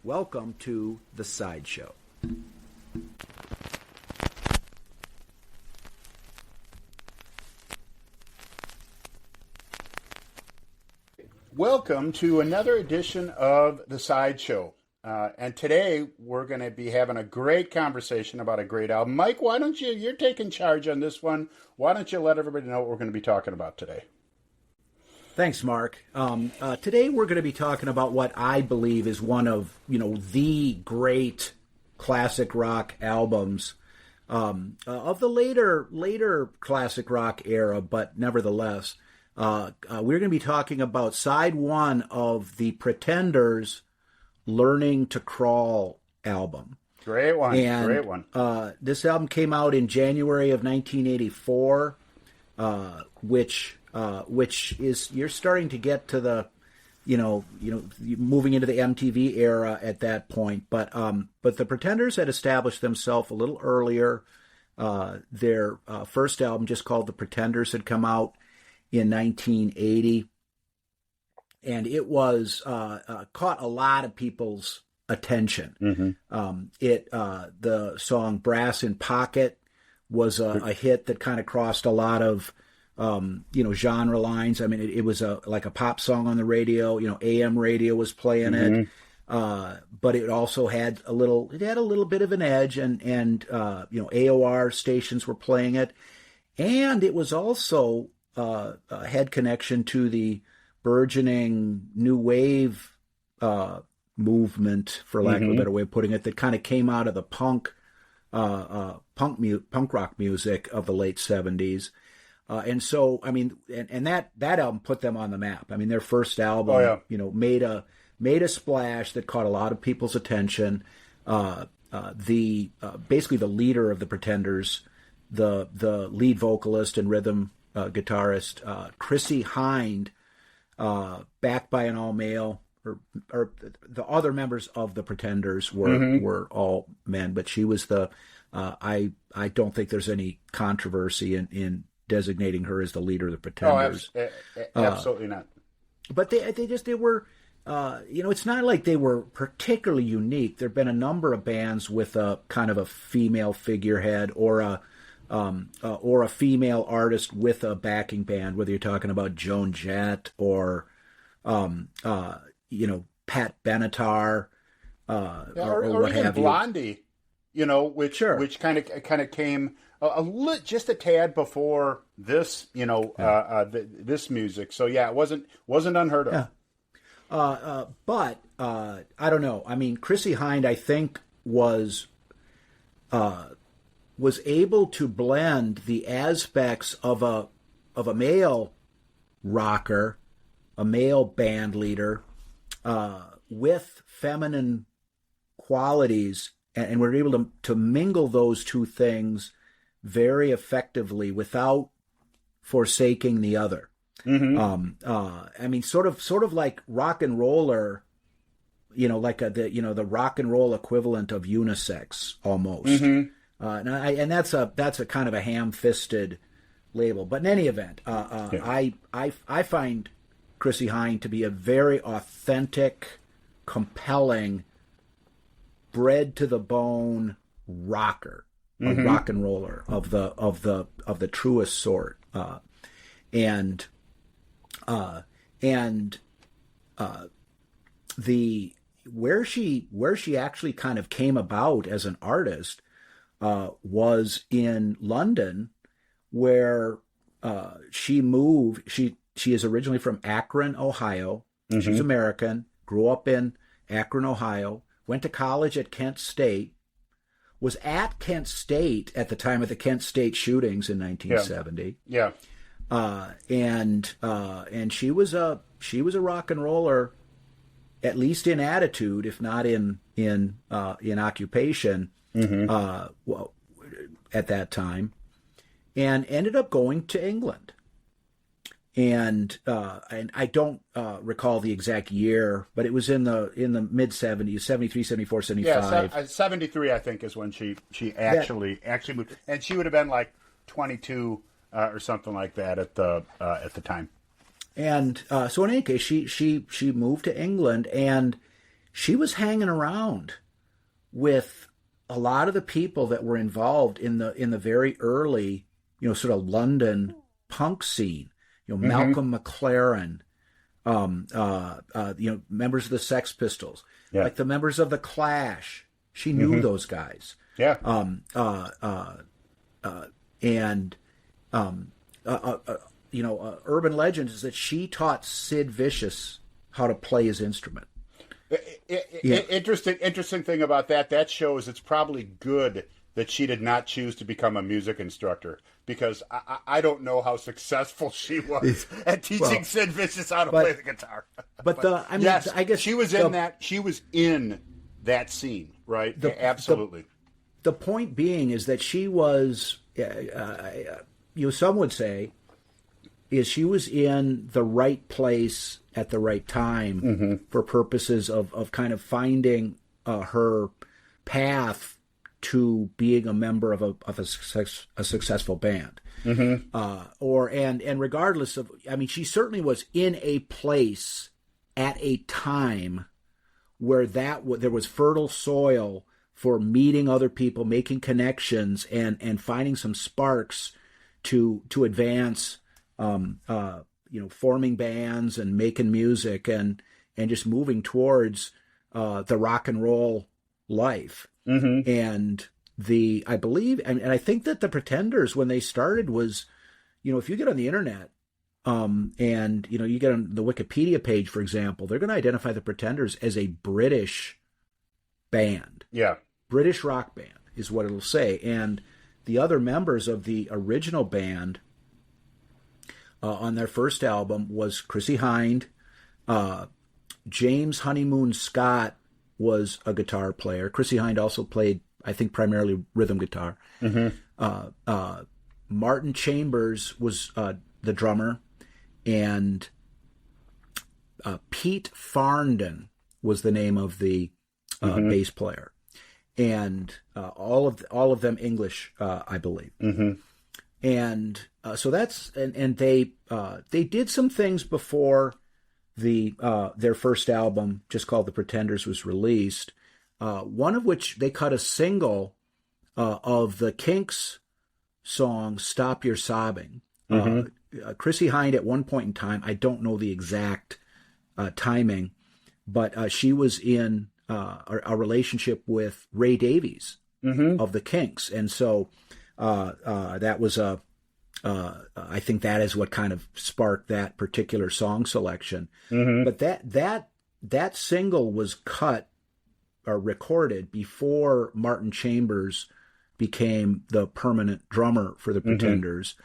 Welcome to The Sideshow. Welcome to another edition of The Sideshow. And today we're going to be having a great conversation about a great album. Mike, why don't you're taking charge on this one. Why don't you let everybody know what we're going to be talking about today? Thanks, Mark. Today we're going to be talking about what I believe is one of, the great classic rock albums of the later classic rock era, but nevertheless, we're going to be talking about side one of the Pretenders' Learning to Crawl album. Great one. Great one. This album came out in January of 1984, which is, you're starting to get to the, moving into the MTV era at that point. But the Pretenders had established themselves a little earlier. Their first album, just called The Pretenders, had come out in 1980, and it was caught a lot of people's attention. Mm-hmm. The song "Brass in Pocket" was a hit that kind of crossed a lot of genre lines. I mean, it was like a pop song on the radio. AM radio was playing it, but it also had a little bit of an edge, and AOR stations were playing it, and it was also had connection to the burgeoning new wave movement, for lack of a better way of putting it, that kind of came out of the punk rock music of the late 70s. And so, I mean, and that album put them on the map. I mean, their first album, made a splash that caught a lot of people's attention. Basically the leader of the Pretenders, the lead vocalist and rhythm guitarist, Chrissie Hynde, backed by an all-male, or the other members of the Pretenders were all men, but she was the, I don't think there's any controversy in designating her as the leader of the Pretenders. Absolutely not. But they were, it's not like they were particularly unique. There've been a number of bands with a kind of a female figurehead, or a female artist with a backing band, whether you're talking about Joan Jett or, Pat Benatar, or what even have Blondie, which kind of came just a tad before this, this music. So yeah, it wasn't unheard of. Yeah. But I don't know. I mean, Chrissie Hynde, I think, was able to blend the aspects of a male rocker, a male band leader, with feminine qualities, and we're able to mingle those two things very effectively without forsaking the other. I mean, sort of like rock and roller, like the rock and roll equivalent of unisex almost. And that's a kind of a ham-fisted label. But in any event, I find Chrissie Hynde to be a very authentic, compelling, bred to the bone rocker, a rock and roller of the truest sort. Where she actually kind of came about as an artist was in London, where she moved. She is originally from Akron, Ohio. She's American, grew up in Akron, Ohio, went to college at Kent State, was at Kent State at the time of the Kent State shootings in 1970. Yeah. And she was a rock and roller, at least in attitude, if not in occupation, at that time, and ended up going to England. And I don't recall the exact year, but it was in the mid 70s, 73, 74, 75. Yeah, 73, I think, is when she actually moved, and she would have been like 22 or something like that at the time. And so in any case, she moved to England, and she was hanging around with a lot of the people that were involved in the very early, sort of London punk scene. Malcolm McLaren, members of the Sex Pistols, like the members of the Clash. She knew those guys. Yeah. Urban legend is that she taught Sid Vicious how to play his instrument. Interesting thing about that. That shows it's probably good that she did not choose to become a music instructor, because I don't know how successful she was at teaching Sid Vicious how to play the guitar. I guess she was in that. She was in that scene, right? Absolutely. The point being is that she was, some would say, is she was in the right place at the right time for purposes of kind of finding her path to being a member of a successful band. And regardless of, she certainly was in a place at a time where there was fertile soil for meeting other people, making connections, and finding some sparks to advance, forming bands and making music and just moving towards the rock and roll life. And I believe, and I think that the Pretenders, when they started, was, if you get on the internet, and you get on the Wikipedia page, for example, they're going to identify the Pretenders as a British band. Yeah. British rock band is what it'll say. And the other members of the original band on their first album was Chrissie Hynde. James Honeymoon Scott was a guitar player. Chrissie Hynde also played, I think, primarily rhythm guitar. Martin Chambers was the drummer, and Pete Farndon was the name of the bass player, and all of them English, I believe. And so that's and they did some things before their first album, just called The Pretenders, was released. One of which they cut a single of the Kinks song "Stop Your Sobbing." Chrissie Hynde, at one point in time, I don't know the exact timing, but she was in a relationship with Ray Davies of the Kinks, and so that was I think that is what kind of sparked that particular song selection. But that single was cut or recorded before Martin Chambers became the permanent drummer for the Pretenders.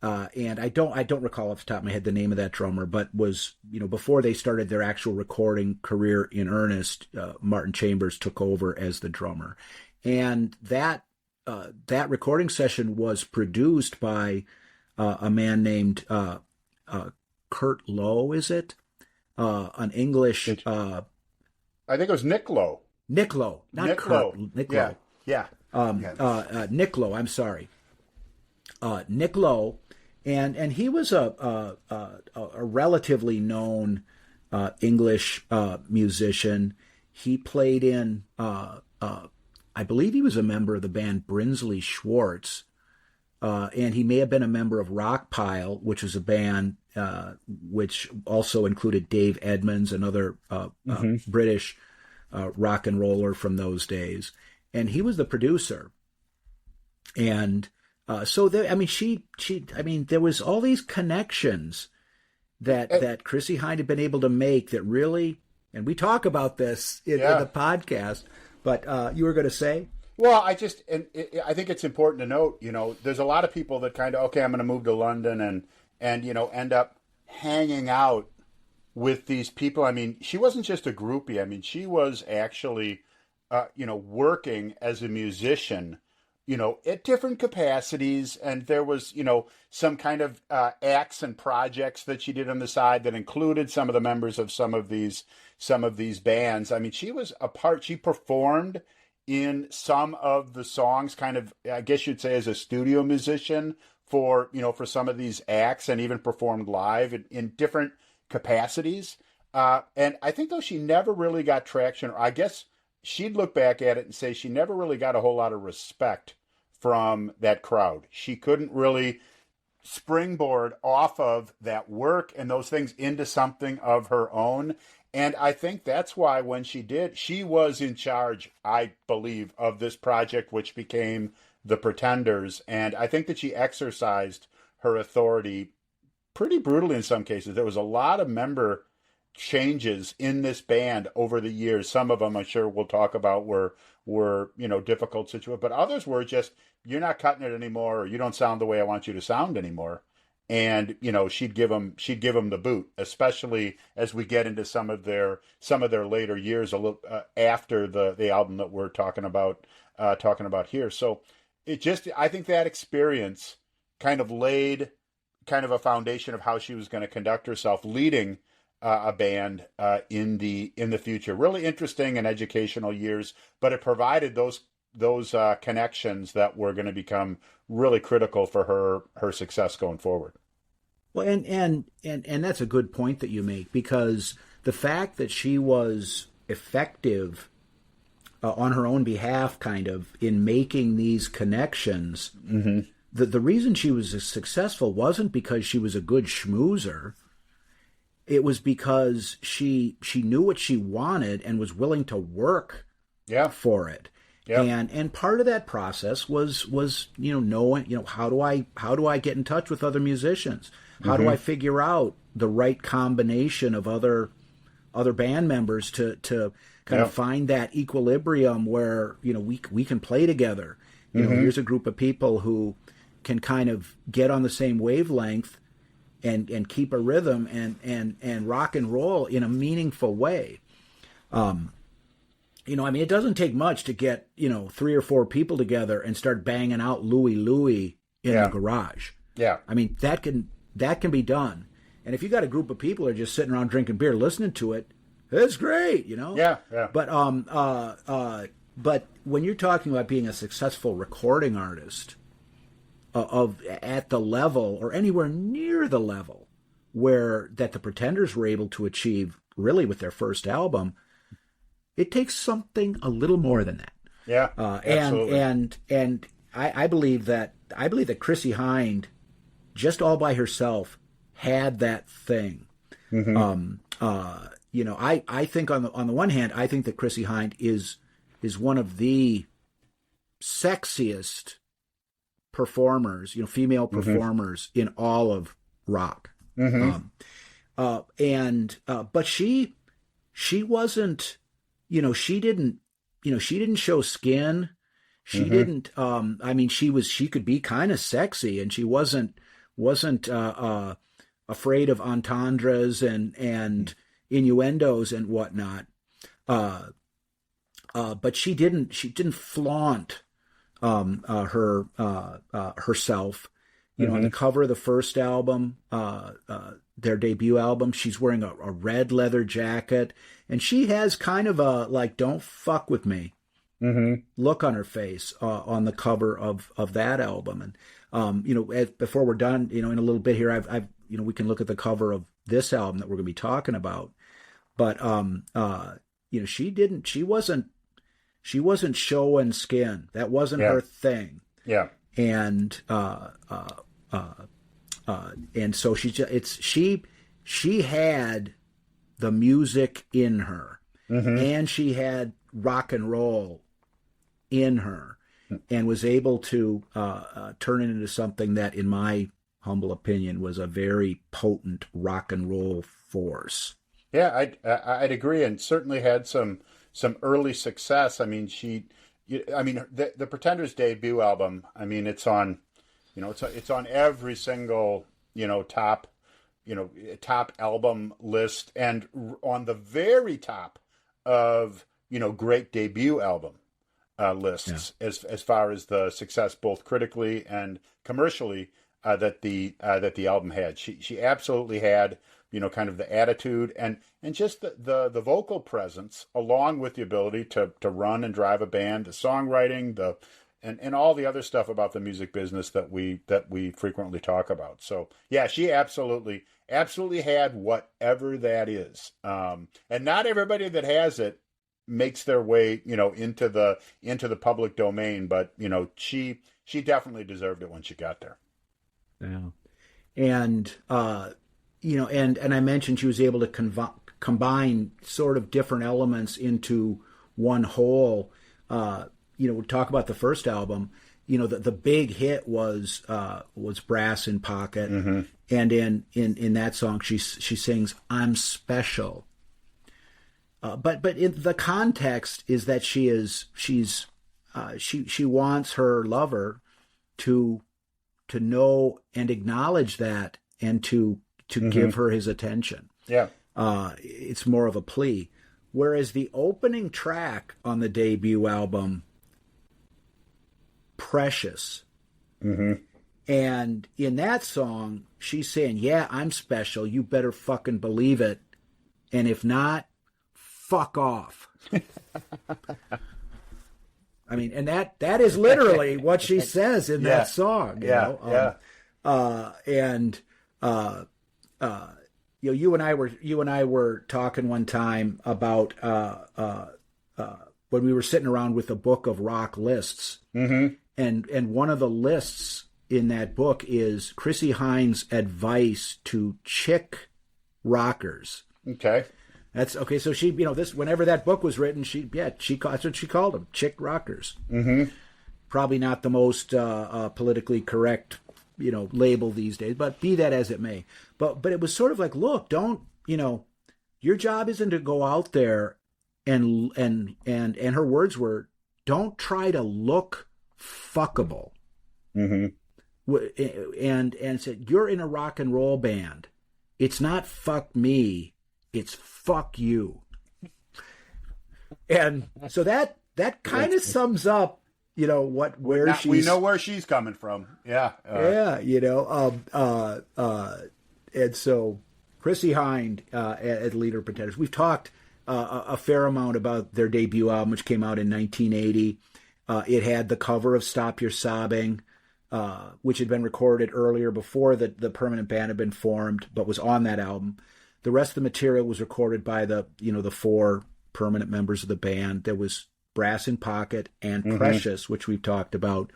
And I don't recall off the top of my head the name of that drummer, but was, before they started their actual recording career in earnest, Martin Chambers took over as the drummer. And that recording session was produced by a man named Kurt Lowe, is it? An English... I think it was Nick Lowe. Nick Lowe, not Nick Kurt. Lowe. Nick Lowe. Yeah. Nick Lowe, I'm sorry. Nick Lowe, and he was a relatively known English musician. He played in, I believe he was a member of the band Brinsley Schwartz, and he may have been a member of Rockpile, which was a band which also included Dave Edmunds, another British rock and roller from those days. And he was the producer. And so there, there was all these connections that Chrissie Hynde had been able to make that really, and we talk about this in the podcast, but you were going to say? Well, I think it's important to note, there's a lot of people that kind of, I'm going to move to London and end up hanging out with these people. She wasn't just a groupie. She was actually, working as a musician, at different capacities. And there was, some kind of acts and projects that she did on the side that included some of the members of some of these bands. She was a part, she performed in some of the songs, kind of, I guess you'd say, as a studio musician for some of these acts, and even performed live in different capacities. And I think though she never really got traction, or I guess she'd look back at it and say she never really got a whole lot of respect from that crowd. She couldn't really springboard off of that work and those things into something of her own. And I think that's why when she did, she was in charge, I believe, of this project, which became The Pretenders. And I think that she exercised her authority pretty brutally in some cases. There was a lot of member changes in this band over the years. Some of them, I'm sure we'll talk about, were difficult situations, but others were just, you're not cutting it anymore, or you don't sound the way I want you to sound anymore. And she'd give them the boot, especially as we get into some of their later years, a little after the album that we're talking about here. So I think that experience kind of laid kind of a foundation of how she was going to conduct herself leading a band in the future. Really interesting and educational years, but it provided those connections that were going to become really critical for her success going forward. Well, and that's a good point that you make, because the fact that she was effective on her own behalf, kind of, in making these connections, Mm-hmm. the reason she was successful wasn't because she was a good schmoozer. It was because she knew what she wanted and was willing to work for it. Yeah. And part of that process was knowing, how do I get in touch with other musicians? How do I figure out the right combination of other band members to kind of find that equilibrium where we can play together. Here's a group of people who can kind of get on the same wavelength and keep a rhythm and rock and roll in a meaningful way. It doesn't take much to get 3 or 4 people together and start banging out Louie Louie in the garage. Yeah. I mean, that can be done. And if you got a group of people who are just sitting around drinking beer listening to it, it's great, Yeah. But when you're talking about being a successful recording artist at the level or anywhere near the level that the Pretenders were able to achieve really with their first album, it takes something a little more than that. Yeah. Absolutely. And I believe that Chrissie Hynde, just all by herself, had that thing. Mm-hmm. I think on the one hand, I think that Chrissie Hynde is one of the sexiest performers, female performers in all of rock. Mm-hmm. But she wasn't, she didn't show skin. She didn't. She could be kind of sexy, and she wasn't afraid of entendres and innuendos and whatnot. But she didn't flaunt herself. On the cover of the first album, their debut album, she's wearing a red leather jacket, and she has kind of a "don't fuck with me" look on her face on the cover of that album. And before we're done, in a little bit here, I've we can look at the cover of this album that we're going to be talking about. But she wasn't showing skin. That wasn't her thing. Yeah. And so she had the music in her, and she had rock and roll in her, and was able to turn it into something that, in my humble opinion, was a very potent rock and roll force. Yeah, I'd agree, and certainly had some early success. I mean, the Pretenders' debut album, I mean, it's on, it's on every single, top album list, and on the very top of, great debut album lists as far as the success, both critically and commercially, that the album had. She absolutely had, kind of the attitude and just the vocal presence, along with the ability to run and drive a band, the songwriting, and all the other stuff about the music business that we frequently talk about. So yeah, she absolutely had whatever that is. And not everybody that has it makes their way, into the public domain, but she definitely deserved it when she got there. Yeah. And and I mentioned she was able to combine sort of different elements into one whole. We talk about the first album. The big hit was "Brass in Pocket," mm-hmm. and in that song she sings "I'm Special." But in the context is that she wants her lover to know and acknowledge that, and to mm-hmm. give her his attention. Yeah. It's more of a plea. Whereas the opening track on the debut album, Precious, mm-hmm. and in that song, she's saying, yeah, I'm special. You better fucking believe it. And if not, fuck off. I mean, and that is literally what she says in that song. You know? You and I were talking one time about when we were sitting around with a book of rock lists, mm-hmm. and one of the lists in that book is Chrissie Hynde's advice to chick rockers. Okay. That's okay. So she, whenever that book was written, that's what she called them, chick rockers. Mm-hmm. Probably not the most politically correct, label these days, but be that as it may. But it was sort of like, look, don't, your job isn't to go out there and her words were, don't try to look fuckable. Mm-hmm. And said, you're in a rock and roll band. It's not fuck me. It's fuck you. And so that kind of sums up, we know where she's coming from. Yeah. And so Chrissie Hynde at Leader Pretenders. We've talked a fair amount about their debut album, which came out in 1980. It had the cover of Stop Your Sobbing, which had been recorded earlier before the permanent band had been formed, but was on that album. The rest of the material was recorded by the four permanent members of the band. There was Brass in Pocket and mm-hmm. Precious, which we've talked about,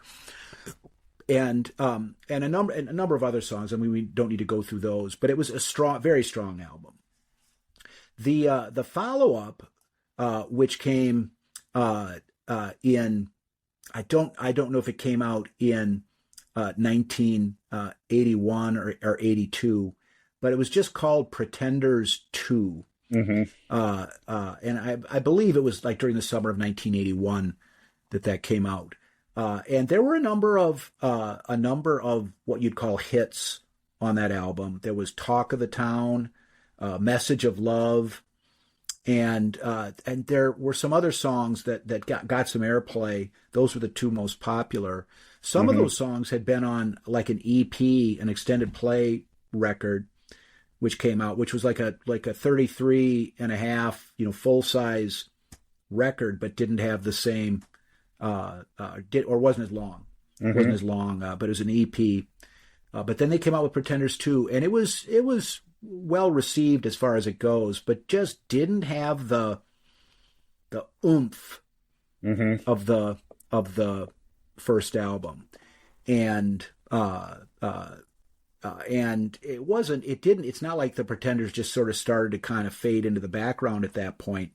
and a number of other songs. I mean, we don't need to go through those, but it was a very strong album. The follow up, which came in, I don't know if it came out in 1981 or 82. But it was just called Pretenders 2. Mm-hmm. And I believe it was like during the summer of 1981 that came out. And there were a number of what you'd call hits on that album. There was Talk of the Town, Message of Love, and there were some other songs that got some airplay. Those were the two most popular. Some mm-hmm. of those songs had been on like an EP, an extended play record, which came out, which was like a 33 and a half, full size record, but didn't have the same, wasn't as long. Mm-hmm. Wasn't as long, but it was an EP. But then they came out with Pretenders 2, and it was well received as far as it goes, but just didn't have the oomph mm-hmm. of the first album. And it's not like the Pretenders just sort of started to kind of fade into the background at that point,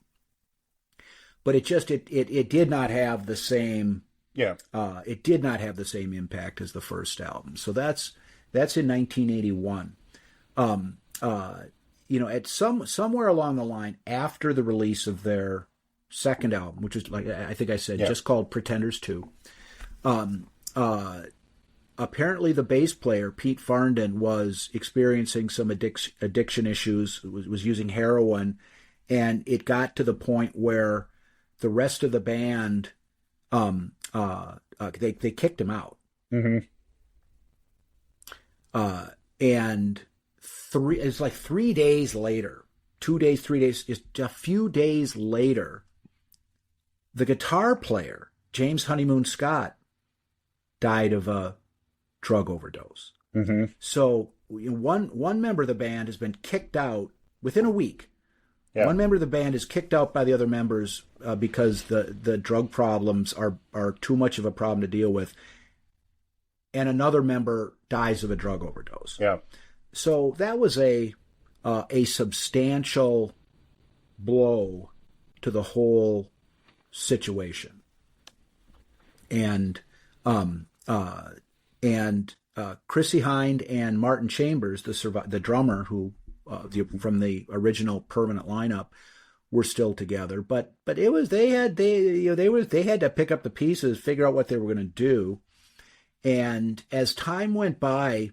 but it did not have the same, it did not have the same impact as the first album. So that's in 1981. At somewhere along the line after the release of their second album, which is, like I think I said, just called Pretenders 2, apparently the bass player, Pete Farndon, was experiencing some addiction issues, was using heroin, and it got to the point where the rest of the band, they kicked him out. Mm-hmm. And it's like 3 days later, 2 days, 3 days, just a few days later, the guitar player, James Honeymoon Scott, died of a drug overdose. Mm-hmm. So one member of the band has been kicked out within a week. Yeah. One member of the band is kicked out by the other members because the drug problems are too much of a problem to deal with, and another member dies of a drug overdose. Yeah. So that was a substantial blow to the whole situation, and Chrissie Hynde and Martin Chambers, the drummer who from the original Permanent lineup, were still together. But it was they had to pick up the pieces, figure out what they were going to do, and as time went by,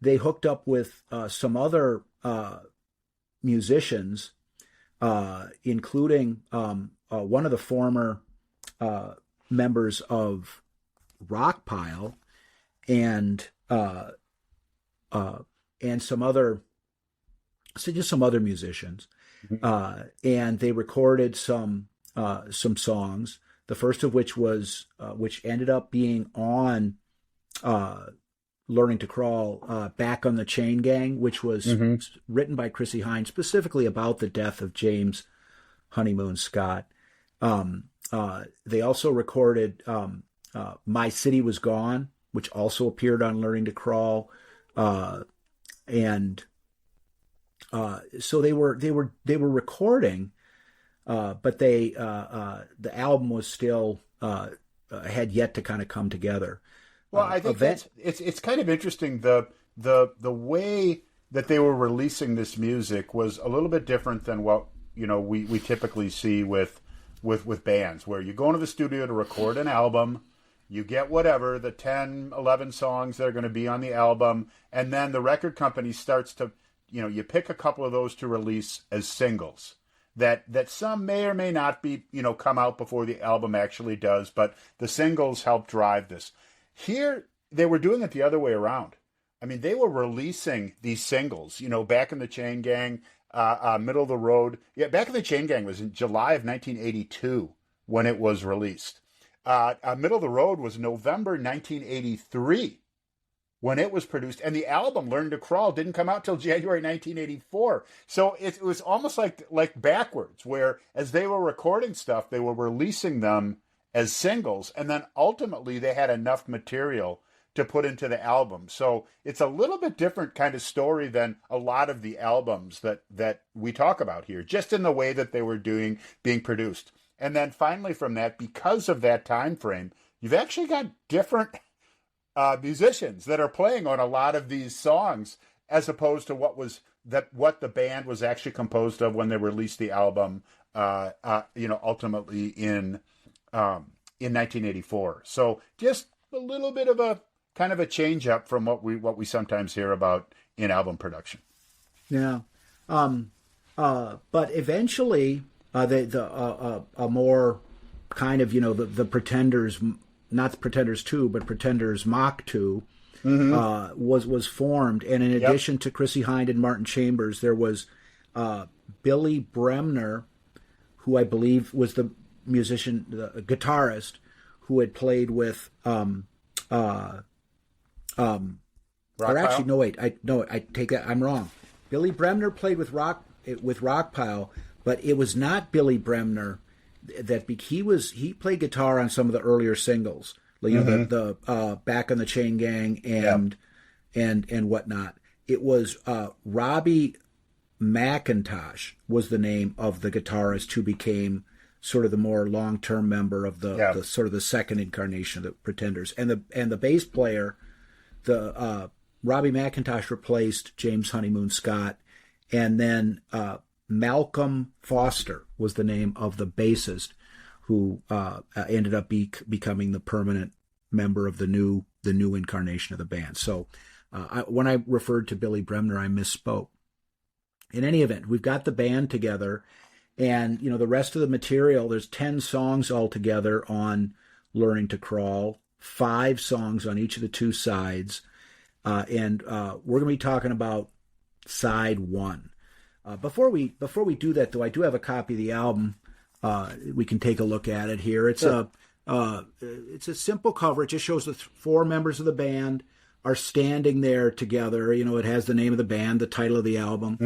they hooked up with some other musicians, including one of the former members of Rockpile, and some other, just some other musicians, and they recorded some songs. The first of which was which ended up being on Learning to Crawl, Back on the Chain Gang, which was written by Chrissie Hynde specifically about the death of James Honeymoon Scott. They also recorded My City Was Gone, which also appeared on Learning to Crawl, and so they were recording, but the album was still had yet to kind of come together. Well, I think it's kind of interesting. The way that they were releasing this music was a little bit different than what we typically see with bands, where you go into the studio to record an album, you get whatever the 10, 11 songs that are going to be on the album, and then the record company starts to you pick a couple of those to release as singles. That some may or may not be come out before the album actually does, but the singles help drive this. Here, they were doing it the other way around. I mean, they were releasing these singles, Back in the Chain Gang, Middle of the Road. Yeah, Back in the Chain Gang was in July of 1982 when it was released. Middle of the Road was November 1983 when it was produced. And the album, Learn to Crawl, didn't come out till January 1984. So it was almost like backwards, where as they were recording stuff, they were releasing them as singles, and then ultimately they had enough material to put into the album. So it's a little bit different kind of story than a lot of the albums that we talk about here, just in the way that they were being produced. And then finally from that, because of that time frame, you've actually got different musicians that are playing on a lot of these songs, as opposed to what the band was actually composed of when they released the album, ultimately in 1984. So just a little bit of a kind of a change up from what we sometimes hear about in album production. Yeah. But eventually a more kind of, the Pretenders, not the Pretenders 2, but Pretenders Mach 2 was formed. And in addition to Chrissie Hynde and Martin Chambers, there was Billy Bremner, who I believe was the musician, the guitarist, who had played with or actually I take that, I'm wrong. Billy Bremner played with Rockpile, but it was not Billy Bremner he played guitar on some of the earlier singles, the Back on the Chain Gang and whatnot. It was Robbie McIntosh was the name of the guitarist who became sort of the more long-term member of the sort of the second incarnation of the Pretenders, and the bass player, Robbie McIntosh replaced James Honeymoon Scott, and then Malcolm Foster was the name of the bassist who ended up becoming the permanent member of the new incarnation of the band. So when I referred to Billy Bremner, I misspoke. In any event, we've got the band together. And, the rest of the material, there's 10 songs altogether on Learning to Crawl, 5 songs on each of the 2 sides. And we're going to be talking about side 1. Before we do that, though, I do have a copy of the album. We can take a look at it here. It's It's a simple cover. It just shows the four members of the band are standing there together. You know, it has the name of the band, the title of the album,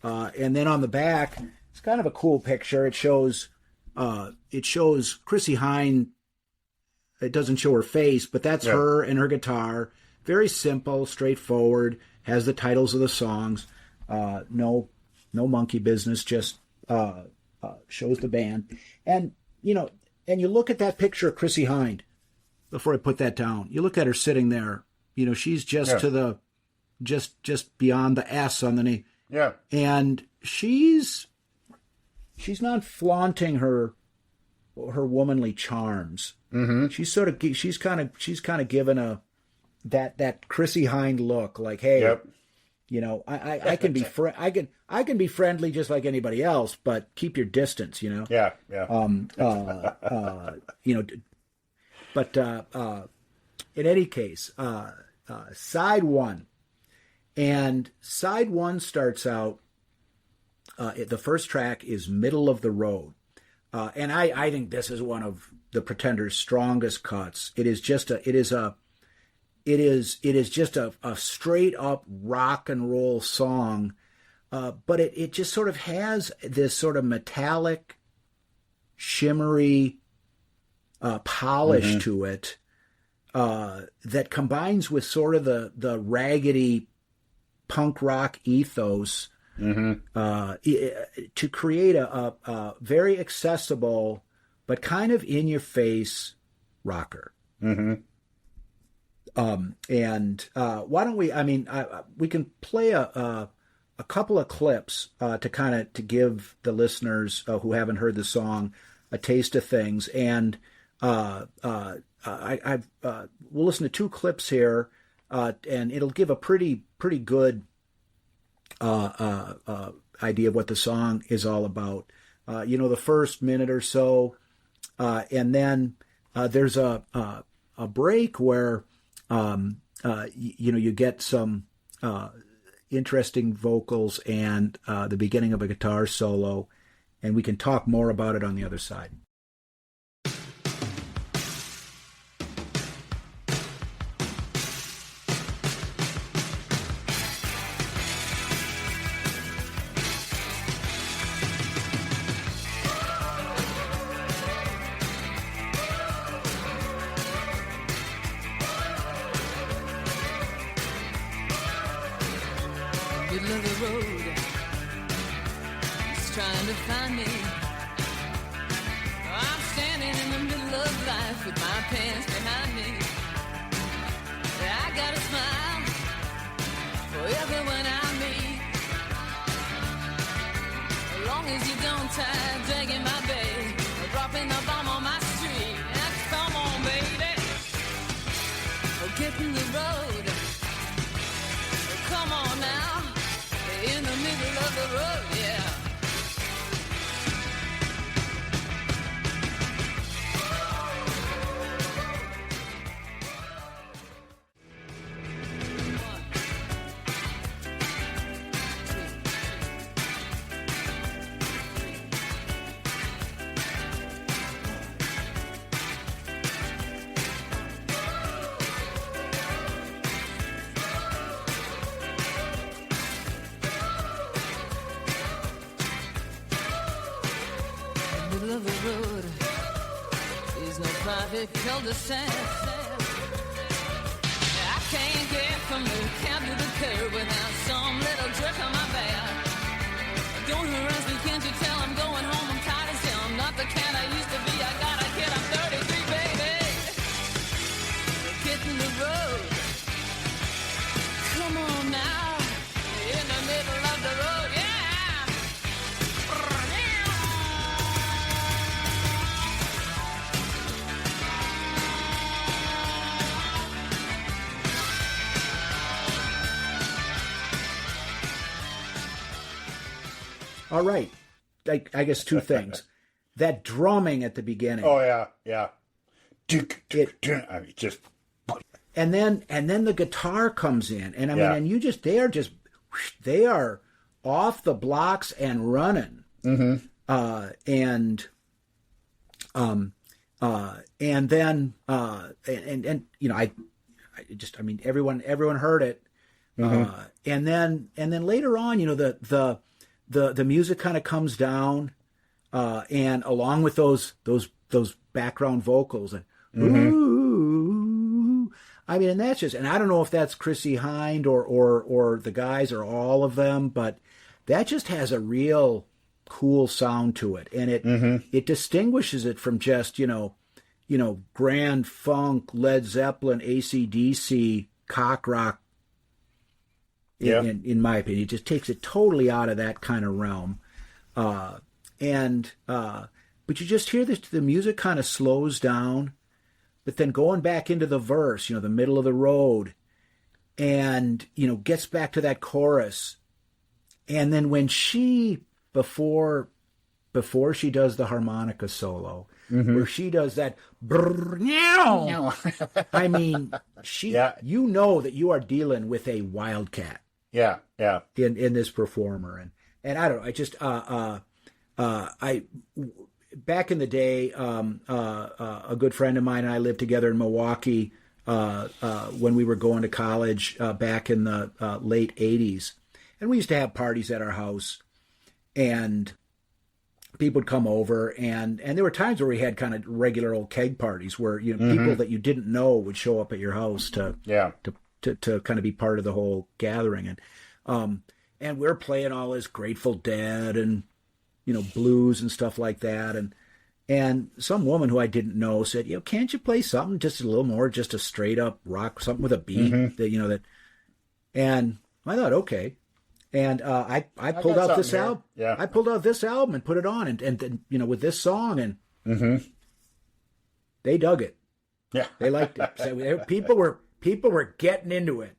and then on the back, it's kind of a cool picture. It shows Chrissie Hynde. It doesn't show her face, but that's her and her guitar. Very simple, straightforward. Has the titles of the songs. No monkey business. Just shows the band. And and you look at that picture of Chrissie Hynde. Before I put that down, you look at her sitting there. You know, she's just to the just beyond the S on the knee. Yeah. And she's not flaunting her womanly charms. Mm-hmm. She's kind of given that Chrissie Hynde look, like, hey, I can be I can be friendly just like anybody else, but keep your distance, Yeah. But in any case, side one starts out. The first track is "Middle of the Road," and I think this is one of the Pretenders' strongest cuts. It is just a straight up rock and roll song, but it just sort of has this sort of metallic, shimmery polish to it that combines with sort of the raggedy punk rock ethos to create a very accessible but kind of in your face rocker. And why don't we? I mean, we can play a couple of clips to give the listeners who haven't heard the song a taste of things. And we'll listen to two clips here, and it'll give a pretty good idea of what the song is all about. The first minute or so, and then there's a break where you get some interesting vocals and the beginning of a guitar solo, and we can talk more about it on the other side. Middle of the road, he's trying to find me. I'm standing in the middle of life with my pants behind me. I got a smile for everyone I meet. As long as you don't tie dragging my bag or dropping the bomb on my street. Now, come on, baby, get in the road. Come on now. In the middle of the road, yeah. Middle of the road is no private cul-de-sac. I can't get from the cab to the curb without some little jerk on my back. Don't harass me, can't you tell I'm going home? I'm tired as hell. I'm not the cat I used to be. I got a kid, I'm 33, baby. Get in the road. Come on now. In the middle of the road, yeah. All right. I guess two things. That drumming at the beginning. Oh yeah. I mean, just. And then the guitar comes in, and I mean, and they are off the blocks and running. And then you know, I mean, everyone heard it. And then later on, you know, the music kind of comes down, and along with those background vocals and ooh, I mean, and that's just, and I don't know if that's Chrissie Hynde or the guys or all of them, but that just has a real cool sound to it, and it distinguishes it from just you know grand funk, Led Zeppelin, AC/DC, cock rock. In my opinion, it just takes it totally out of that kind of realm, but you just hear the music kind of slows down, but then going back into the verse, you know, the middle of the road, and you know gets back to that chorus, and then when she before she does the harmonica solo, where she does that, I mean, you know that you are dealing with a wildcat. Yeah. In this performer, and I don't know, I just I back in the day, a good friend of mine and I lived together in Milwaukee when we were going to college back in the late '80s, and we used to have parties at our house, and people would come over, and there were times where we had kind of regular old keg parties where you know people that you didn't know would show up at your house to kind of be part of the whole gathering, and we're playing all this Grateful Dead and you know blues and stuff like that, and some woman who I didn't know said, you know, can't you play something just a little more, just a straight up rock, something with a beat that you know that, and I thought okay. And I pulled out this album. Yeah. I pulled out this album and put it on, and you know, with this song, and they dug it. Yeah, they liked it. So people were getting into it,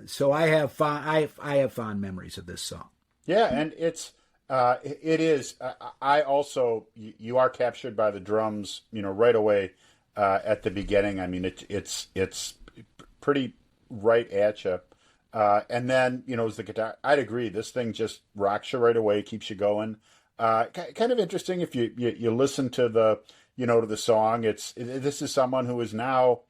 so I have fond memories of this song. Yeah, and it is. I also, you are captured by the drums, you know, right away at the beginning. I mean, it's pretty right at you. And then, you know, as the guitar, I'd agree, this thing just rocks you right away, keeps you going. Kind of interesting if you listen to to the song. This is someone who is now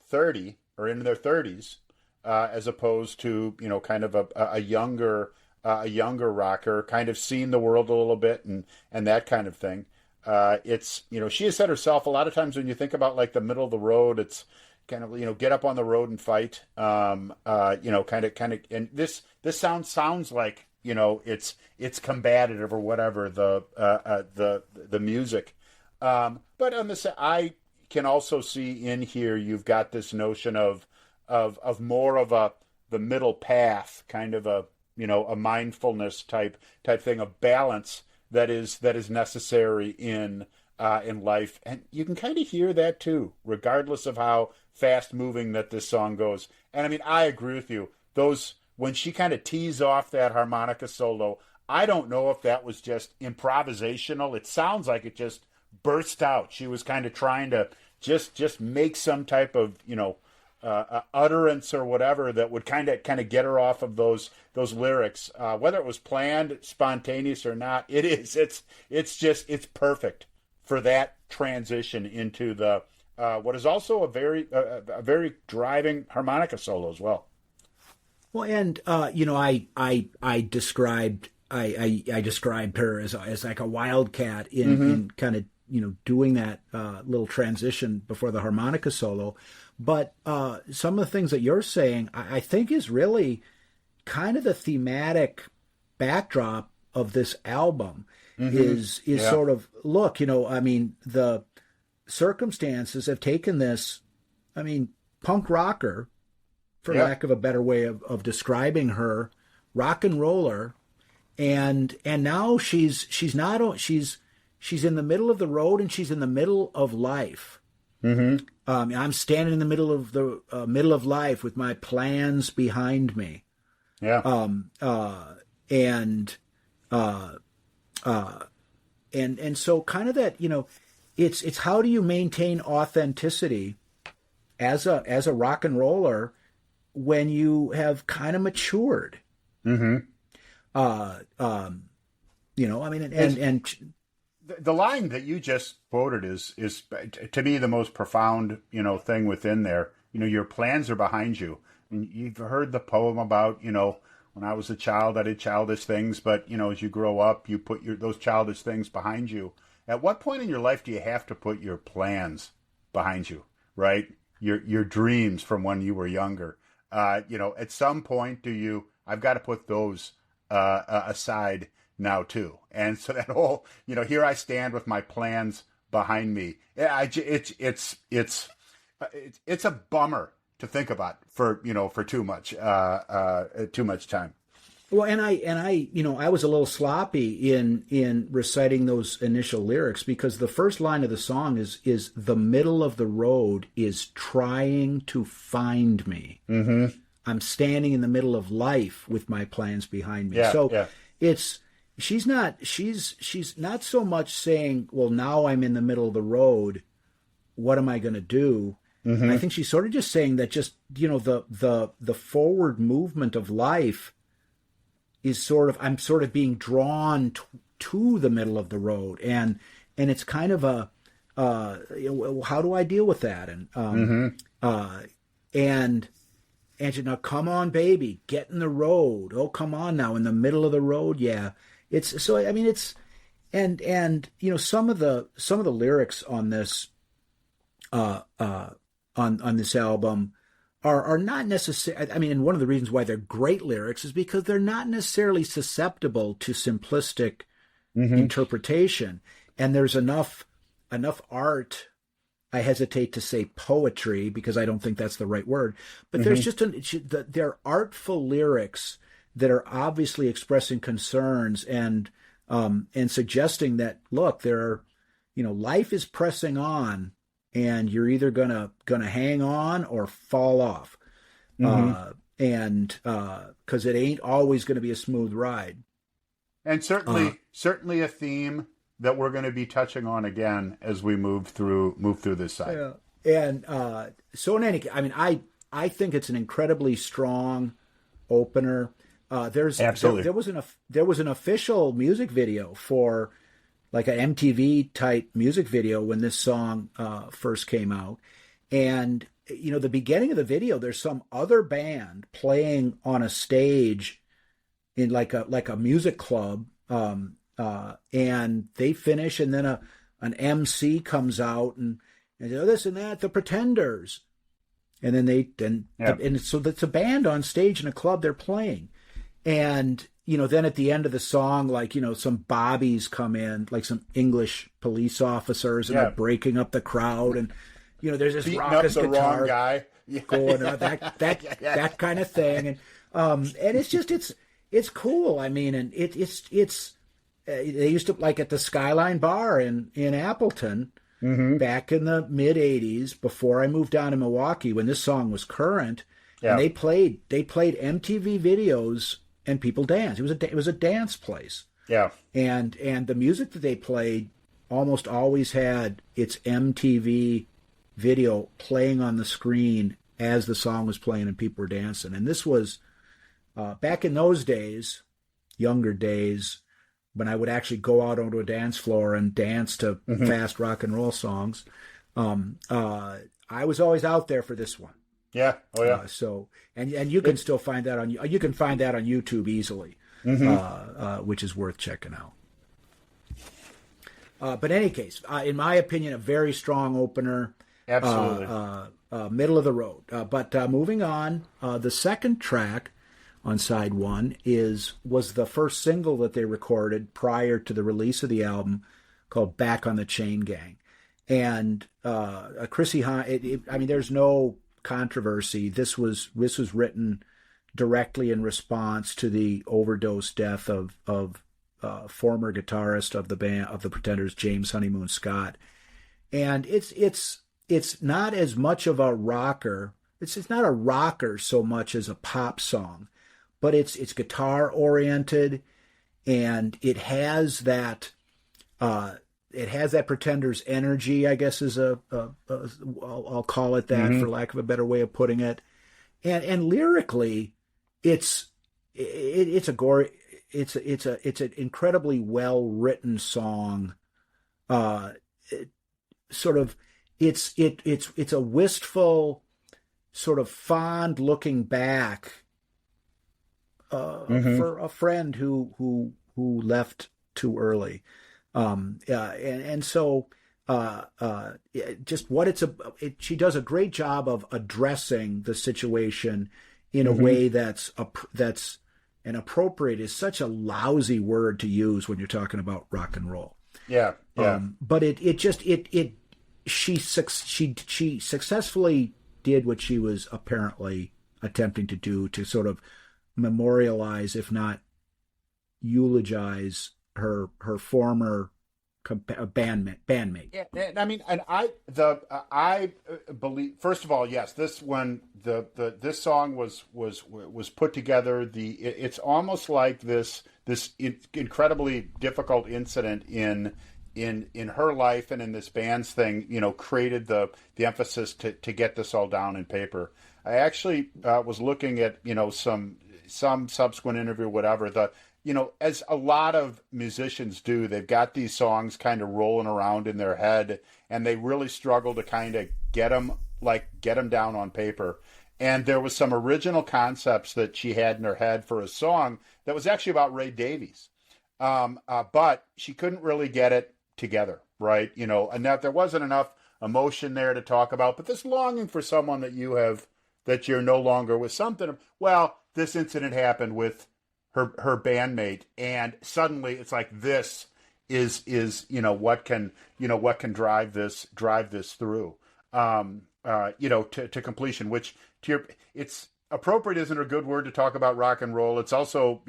30 or in their 30s, as opposed to, you know, kind of a younger rocker, kind of seeing the world a little bit and that kind of thing. It's, you know, she has said herself, a lot of times when you think about like the middle of the road, it's kind of, you know, get up on the road and fight, you know, kind of, and this sounds like, you know, it's combative or whatever, the music. But on this, I can also see in here, you've got this notion of more of the middle path, kind of a, you know, a mindfulness type thing, of balance that is necessary in life. And you can kind of hear that too, regardless of how fast moving that this song goes. And I mean, I agree with you. When she kind of tees off that harmonica solo, I don't know if that was just improvisational. It sounds like it just burst out. She was kind of trying to just make some type of, you know, utterance or whatever that would kind of get her off of those lyrics. Whether it was planned, spontaneous or not, it's perfect for that transition into the what is also a very driving harmonica solo as well. Well, and you know, I described her as like a wildcat in kind of, you know, doing that little transition before the harmonica solo. But some of the things that you're saying, I think, is really kind of the thematic backdrop of this album. Is sort of, look, you know, I mean, the circumstances have taken this, I mean, punk rocker, for lack of a better way of describing her, rock and roller, and now she's in the middle of the road, and she's in the middle of life. I'm standing in the middle of the middle of life with my plans behind me. And so kind of that, you know, it's how do you maintain authenticity as a rock and roller when you have kind of matured. You know, I mean, and the line that you just quoted is to me the most profound, thing within there. Your plans are behind you. And you've heard the poem about, when I was a child, I did childish things, but as you grow up, you put those childish things behind you. At what point in your life do you have to put your plans behind you, right? Your dreams from when you were younger. At some point, I've got to put those aside now too. And so that whole, here I stand with my plans behind me. It's a bummer to think about for too much time. Well, and I was a little sloppy in reciting those initial lyrics, because the first line of the song is the middle of the road is trying to find me. Mm-hmm. I'm standing in the middle of life with my plans behind me. Yeah, so yeah. she's not so much saying, well, now I'm in the middle of the road, what am I going to do? Mm-hmm. I think she's sort of just saying that the forward movement of life is I'm sort of being drawn to the middle of the road, and it's kind of a how do I deal with that? And she, now come on, baby, get in the road. Oh, come on now, in the middle of the road, yeah. It's so, I mean, it's and some of the lyrics on this on this album are not necessarily, I mean, and one of the reasons why they're great lyrics is because they're not necessarily susceptible to simplistic interpretation. And there's enough art, I hesitate to say poetry because I don't think that's the right word, but there's just they're artful lyrics that are obviously expressing concerns and suggesting that, look, life is pressing on, and you're either gonna hang on or fall off, and because it ain't always going to be a smooth ride. And certainly a theme that we're going to be touching on again as we move through this side. Yeah. And so in any case, I mean, I think it's an incredibly strong opener. Absolutely. There was an official music video for, like, an MTV type music video when this song first came out. And, the beginning of the video, there's some other band playing on a stage in like a music club. And they finish, and then an MC comes out and this and that, the Pretenders. And then and so that's a band on stage in a club, they're playing. And, then at the end of the song, like, some bobbies come in, like some English police officers, and they're breaking up the crowd. And, there's this beating raucous up the guitar wrong guy. going on, that kind of thing. And it's cool. I mean, and it's they used to, like, at the Skyline Bar in Appleton back in the mid '80s, before I moved down to Milwaukee, when this song was current, and they played MTV videos. And people danced. It was a dance place. Yeah. And the music that they played almost always had its MTV video playing on the screen as the song was playing and people were dancing. And this was back in those days, younger days, when I would actually go out onto a dance floor and dance to fast rock and roll songs. I was always out there for this one. Yeah. Oh yeah. So and you can still find that on YouTube easily, which is worth checking out. But in any case, in my opinion, a very strong opener. Absolutely. Middle of the road. But moving on, the second track on side one was the first single that they recorded prior to the release of the album, called "Back on the Chain Gang," and Chrissie Hynde. I mean, there's no controversy. This was written directly in response to the overdose death of former guitarist of the band of the Pretenders, James Honeymoon Scott. And it's not as much of a rocker. It's not a rocker so much as a pop song, but it's guitar oriented, and it has that Pretenders energy, I guess, is I'll call it that, for lack of a better way of putting it. And lyrically, it's an incredibly well written song uh, sort of it's a wistful, sort of fond looking back for a friend who left too early, and so just what she does a great job of addressing the situation in a way that's and appropriate is such a lousy word to use when you're talking about rock and roll. Yeah. But she successfully did what she was apparently attempting to do, to sort of memorialize, if not eulogize, her former bandmate. Yeah, I mean, and I believe, first of all, yes, this song was put together. It's almost like this incredibly difficult incident in her life and in this band's thing, created the emphasis to get this all down in paper. I actually was looking at some subsequent interview, whatever, as a lot of musicians do, they've got these songs kind of rolling around in their head, and they really struggle to kind of get them down on paper. And there was some original concepts that she had in her head for a song that was actually about Ray Davies, but she couldn't really get it together, right? And that there wasn't enough emotion there to talk about. But this longing for someone that you're no longer with, something. Well, this incident happened with her bandmate, and suddenly it's like this is what can drive this through to completion. Which it's appropriate isn't a good word to talk about rock and roll. It's also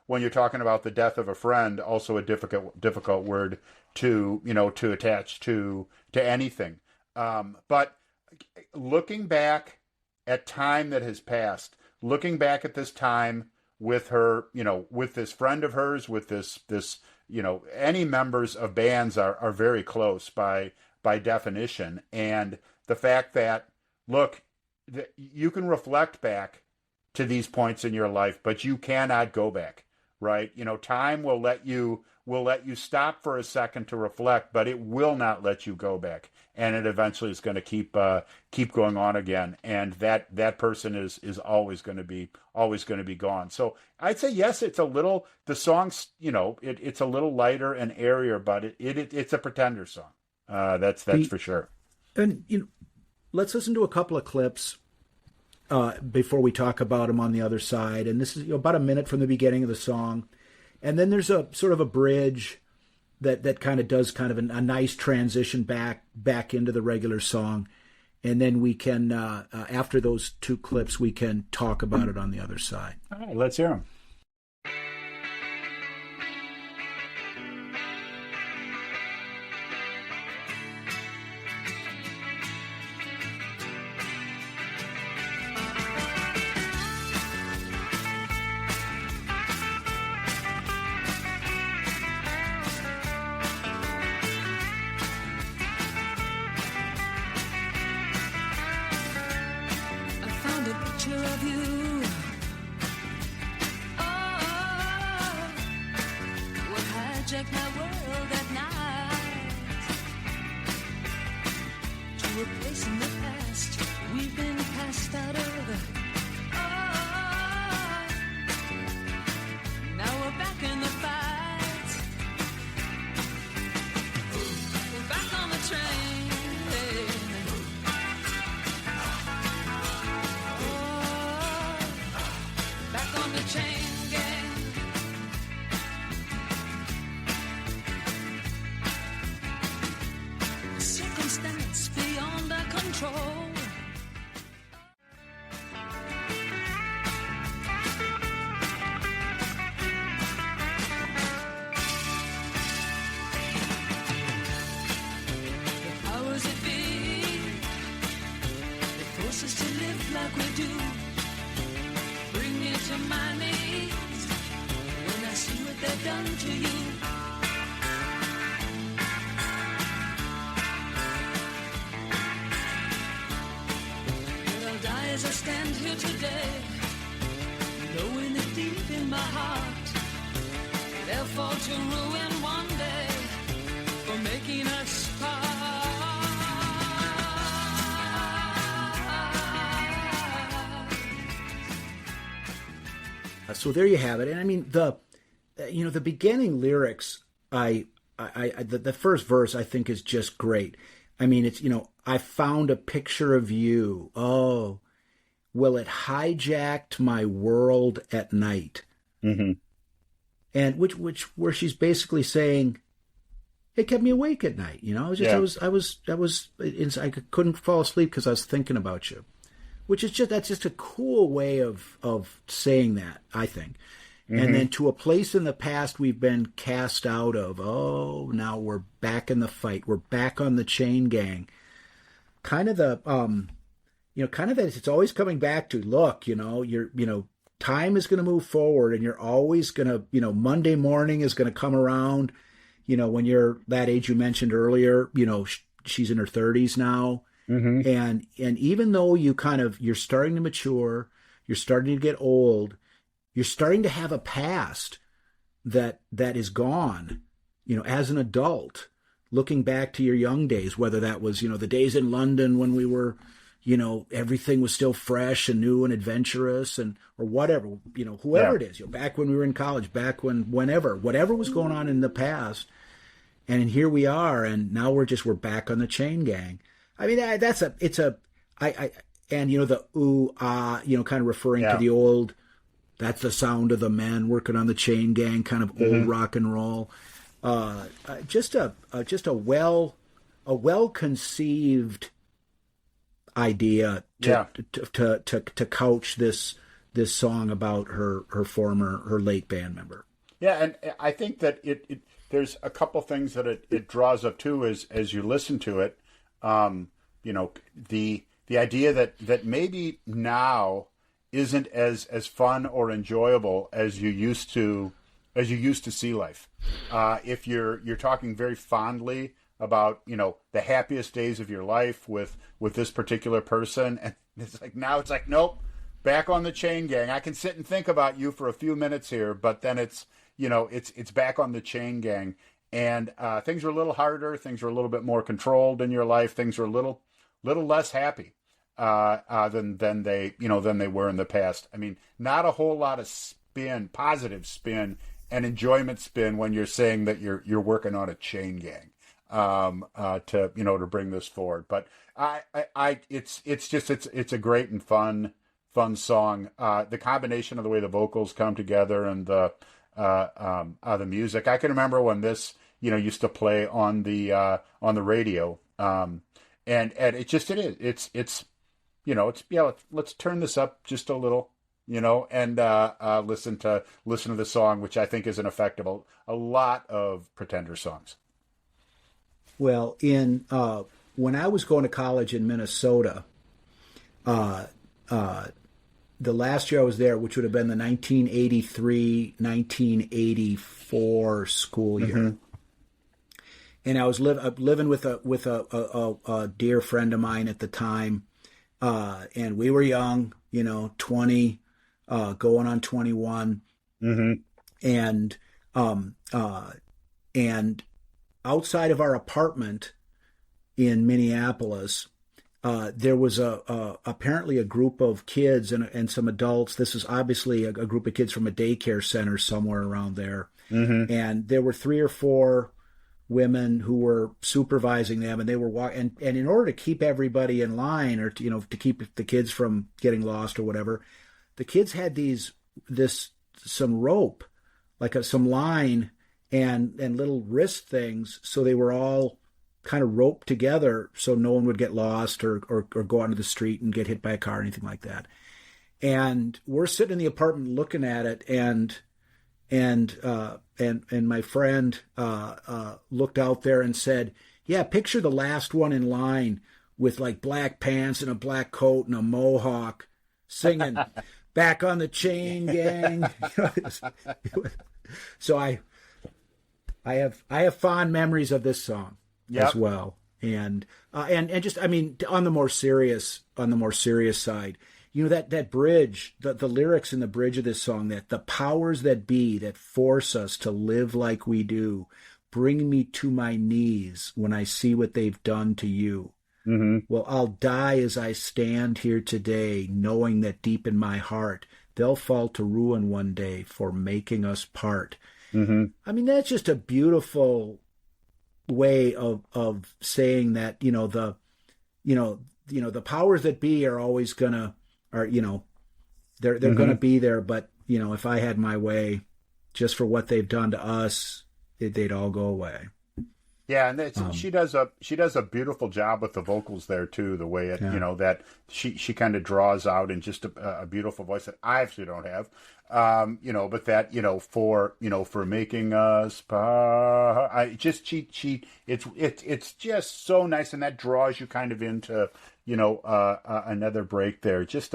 when you're talking about the death of a friend, also a difficult word to attach to anything. But looking back at time that has passed, looking back at this time with her, with this friend of hers, with this, any members of bands are very close by definition. And the fact that, look, you can reflect back to these points in your life, but you cannot go back, right? Time will let you stop for a second to reflect, but it will not let you go back. And it eventually is going to keep going on again. And that person is always going to be gone. So I'd say, yes, it's a little, the song's, it's a little lighter and airier, but it's a Pretender song. That's for sure. And, let's listen to a couple of clips before we talk about them on the other side. And this is about a minute from the beginning of the song. And then there's a sort of a bridge that kind of does kind of a nice transition back into the regular song. And then we can, after those two clips, we can talk about it on the other side. All right, let's hear them. They'll fall to ruin one day. For for making us part. So there you have it. And I mean, the beginning lyrics, the first verse I think is just great. I mean, it's, I found a picture of you. Oh, well, it hijacked my world at night. Mm-hmm. And where she's basically saying, it kept me awake at night. I couldn't fall asleep because I was thinking about you. Which is that's just a cool way of saying that, I think. Mm-hmm. And then to a place in the past we've been cast out of. Oh, now we're back in the fight. We're back on the chain gang. Kind of the, it's always coming back to, look, time is going to move forward and you're always going to, Monday morning is going to come around. When you're that age you mentioned earlier, she's in her 30s now. Mm-hmm. And even though you're starting to mature, you're starting to get old, you're starting to have a past that is gone, as an adult, looking back to your young days, whether that was, the days in London when we were, everything was still fresh and new and adventurous or whatever, whoever it is, back when we were in college, back whatever was going on in the past. And here we are. And now we're back on the chain gang. I mean, and the ooh, ah, kind of referring to the old, that's the sound of the men working on the chain gang, kind of old rock and roll. Just a well conceived idea to couch this song about her late band member. Yeah, and I think that there's a couple things that it draws up to as you listen to it. The idea that maybe now isn't as fun or enjoyable as you used to see life. If you're talking very fondly about, the happiest days of your life with this particular person, and it's like, nope, back on the chain gang. I can sit and think about you for a few minutes here, but then it's back on the chain gang. And things are a little harder. Things are a little bit more controlled in your life. Things are a little less happy than they were in the past. I mean, not a whole lot of positive spin, and enjoyment spin when you're saying that you're working on a chain gang to bring this forward. But it's a great and fun song. The combination of the way the vocals come together and the music. I can remember when this, used to play on the radio. And it's let's turn this up just a little, and listen to the song, which I think is an effect of a lot of Pretender songs. Well, when I was going to college in Minnesota, the last year I was there, which would have been the 1983-1984 school year. Mm-hmm. And I was living with a dear friend of mine at the time. And we were young, 20, going on 21. Mm-hmm. And outside of our apartment in Minneapolis, there was apparently a group of kids and some adults. This is obviously a group of kids from a daycare center somewhere around there. Mm-hmm. And there were 3 or 4 women who were supervising them, and they were walking. And in order to keep everybody in line, or to keep the kids from getting lost or whatever, the kids had some rope, like some line and little wrist things, so they were all kind of roped together so no one would get lost or go onto the street and get hit by a car or anything like that. And we're sitting in the apartment looking at it, and my friend looked out there and said, "Yeah, picture the last one in line with like black pants and a black coat and a mohawk, singing back on the chain gang." So I have fond memories of this song. Yep. As well, and just, I mean, on the more serious side, that bridge, the lyrics in the bridge of this song, that the powers that be that force us to live like we do bring me to my knees when I see what they've done to you. Mm-hmm. Well, I'll die as I stand here today, knowing that deep in my heart they'll fall to ruin one day for making us part. Mm-hmm. I mean, that's just a beautiful way of saying that, the powers that be are always gonna, they're Mm-hmm. gonna be there, but if I had my way, just for what they've done to us, they'd all go away. Yeah, and she does a beautiful job with the vocals there too. The way it that she kind of draws out in just a beautiful voice that I actually don't have. But that for making us it's just so nice, and that draws you kind of into another break there. Just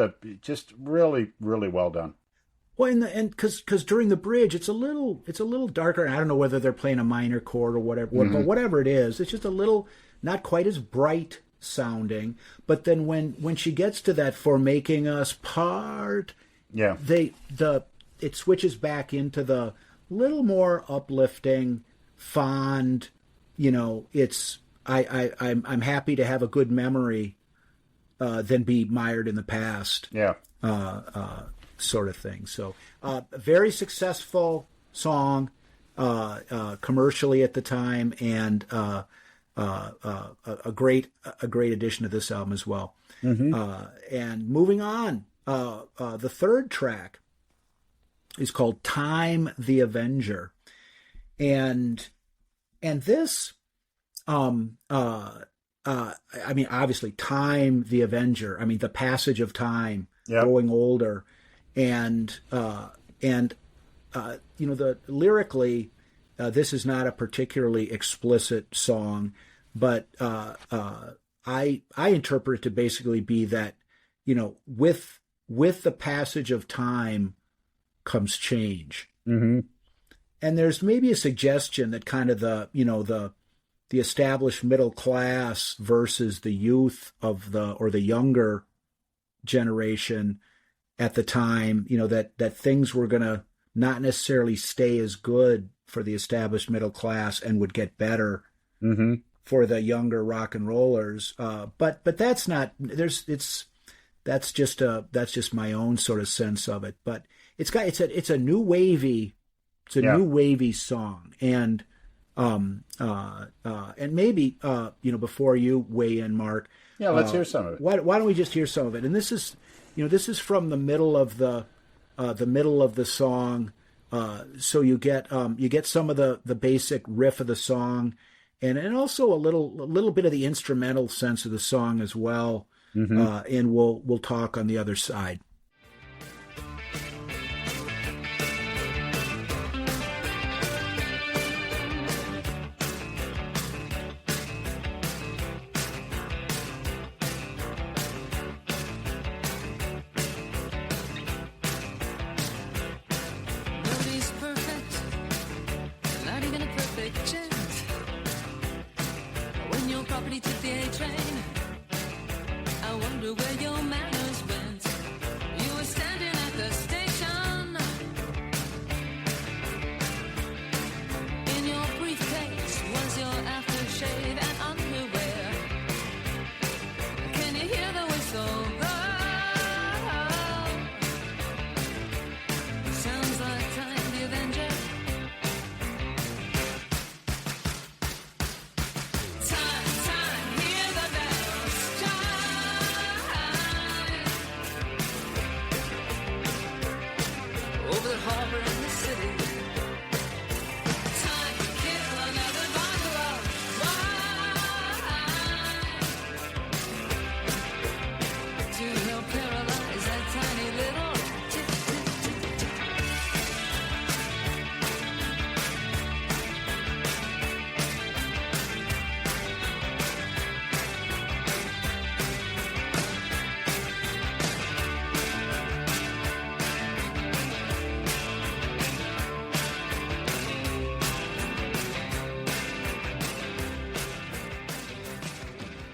really, really well done. Well, and because during the bridge, it's a little darker. I don't know whether they're playing a minor chord or whatever, but whatever it is, it's just a little not quite as bright sounding. But then when she gets to that "for making us part," yeah, it switches back into the little more uplifting, fond. It's I'm happy to have a good memory than be mired in the past. Yeah. Sort of thing. So, a very successful song commercially at the time, and a great addition to this album as well. Mm-hmm. And moving on, the third track is called "Time the Avenger," and this, I mean, obviously, Time the Avenger. I mean, the passage of time, growing older. And the lyrically, this is not a particularly explicit song, but I interpret it to basically be that with the passage of time comes change, mm-hmm. and there's maybe a suggestion that kind of the established middle class versus the youth of the younger generation at the time, that things were going to not necessarily stay as good for the established middle class and would get better mm-hmm. for the younger rock and rollers. But that's not, that's just my own sort of sense of it. But it's a new wavy song. And maybe, before you weigh in, Mark. Yeah, let's hear some of it. Why don't we just hear some of it? And this is from the middle of the song. So you get some of the basic riff of the song, and also a little bit of the instrumental sense of the song as well. Mm-hmm. And we'll talk on the other side.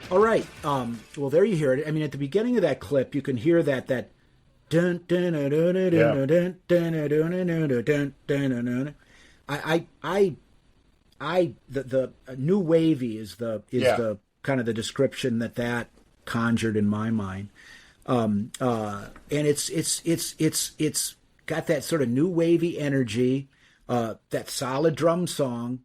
All right. Well, there you hear it. I mean, at the beginning of that clip, you can hear that dun dun dun dun dun dun dun dun dun dun dun. the new wavy is the kind of the description that conjured in my mind. And it's got that sort of new wavy energy, that solid drum sound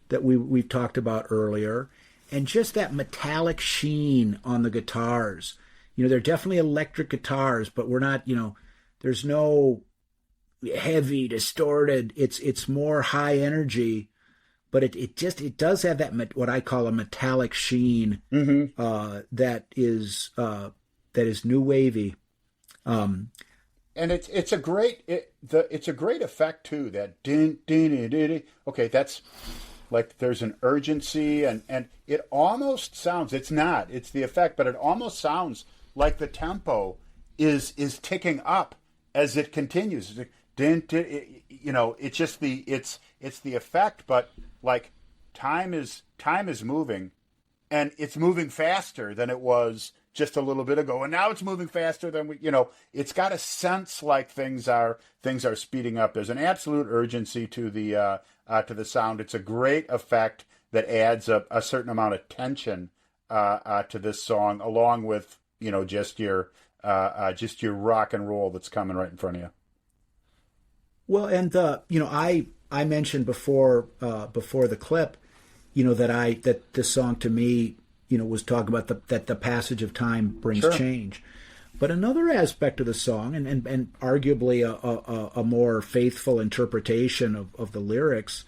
that we've talked about earlier, and just that metallic sheen on the guitars. They're definitely electric guitars, but we're not, there's no heavy, distorted. It's more high energy, but it does have that what I call a metallic sheen, that is new wavy. And it's a great effect too. That din din din. Okay, that's like there's an urgency, and it almost sounds. It's not. It's the effect, but it almost sounds like the tempo is ticking up as it continues. It's like, din, din, it's just it's the effect, but like time is moving, and it's moving faster than it was just a little bit ago, and now it's moving faster than it's got a sense like things are speeding up. There's an absolute urgency to the sound. It's a great effect that adds a certain amount of tension to this song, along with just your rock and roll that's coming right in front of you. Well, and I mentioned before the clip, that this song to me, was talking about that the passage of time brings change. But another aspect of the song, and arguably a more faithful interpretation of the lyrics,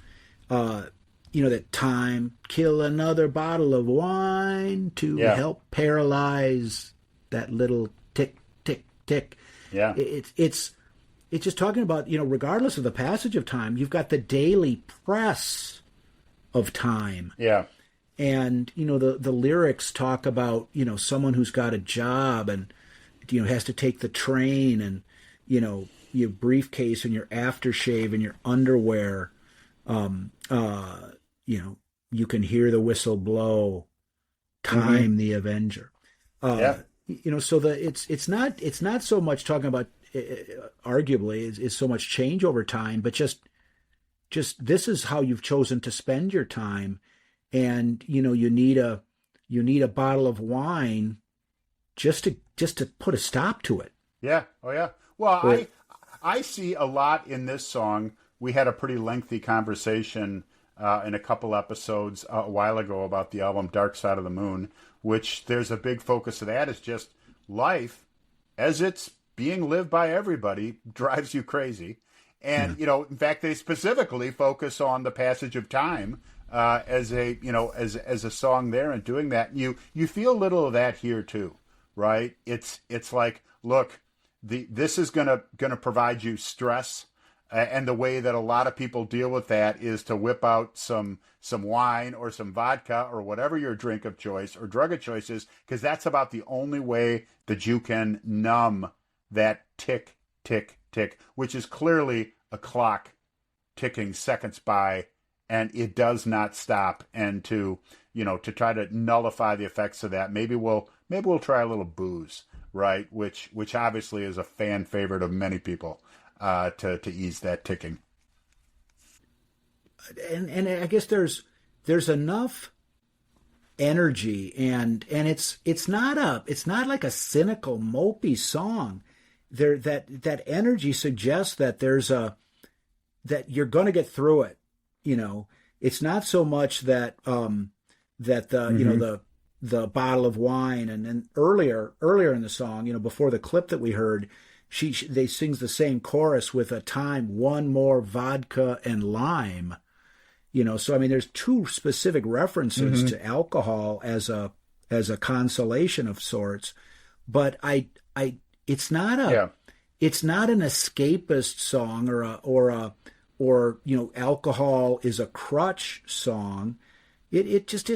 that time, kill another bottle of wine to help paralyze that little tick, tick, tick. Yeah. It's just talking about, regardless of the passage of time, you've got the daily press of time. Yeah. And, the lyrics talk about, someone who's got a job and, has to take the train, and, your briefcase and your aftershave and your underwear, you can hear the whistle blow, time the Avenger. So it's not so much talking about, arguably is so much change over time, but just this is how you've chosen to spend your time. And, you need a bottle of wine just to put a stop to it. Yeah. Oh yeah. Well, I see a lot in this song. We had a pretty lengthy conversation in a couple episodes a while ago about the album Dark Side of the Moon, which there's a big focus of that is just life as it's being lived by everybody drives you crazy. And, in fact, they specifically focus on the passage of time as a song there, and doing that. You feel a little of that here too, right? It's like, look, this is gonna provide you stress, and the way that a lot of people deal with that is to whip out some wine or some vodka or whatever your drink of choice or drug of choice is, because that's about the only way that you can numb that tick, tick, tick, which is clearly a clock ticking seconds by, and it does not stop. And to try to nullify the effects of that, maybe we'll try a little booze, right? Which obviously is a fan favorite of many people, to ease that ticking. And I guess there's enough energy, and it's not like a cynical, mopey song. That energy suggests that that you're going to get through it. It's not so much that the bottle of wine, and then earlier in the song, before the clip that we heard, they sings the same chorus with a time, one more vodka and lime. So I mean, there's two specific references to alcohol as a consolation of sorts, but it's not an escapist song or alcohol is a crutch song. It's just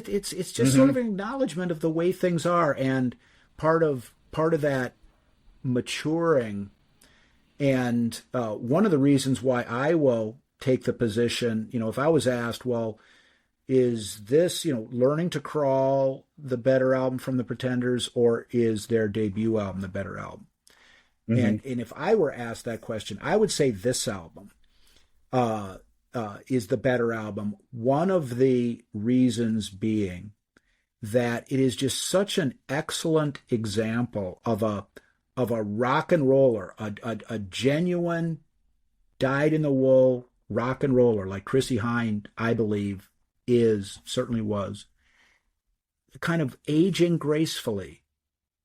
sort of an acknowledgement of the way things are, and part of that maturing. And one of the reasons why I will take the position, if I was asked, well, is this, Learning to Crawl the better album from the Pretenders, or is their debut album the better album? And if I were asked that question, I would say this album. is the better album. One of the reasons being that it is just such an excellent example of a rock and roller, a genuine dyed-in-the-wool rock and roller like Chrissie Hynde, I believe, certainly was, kind of aging gracefully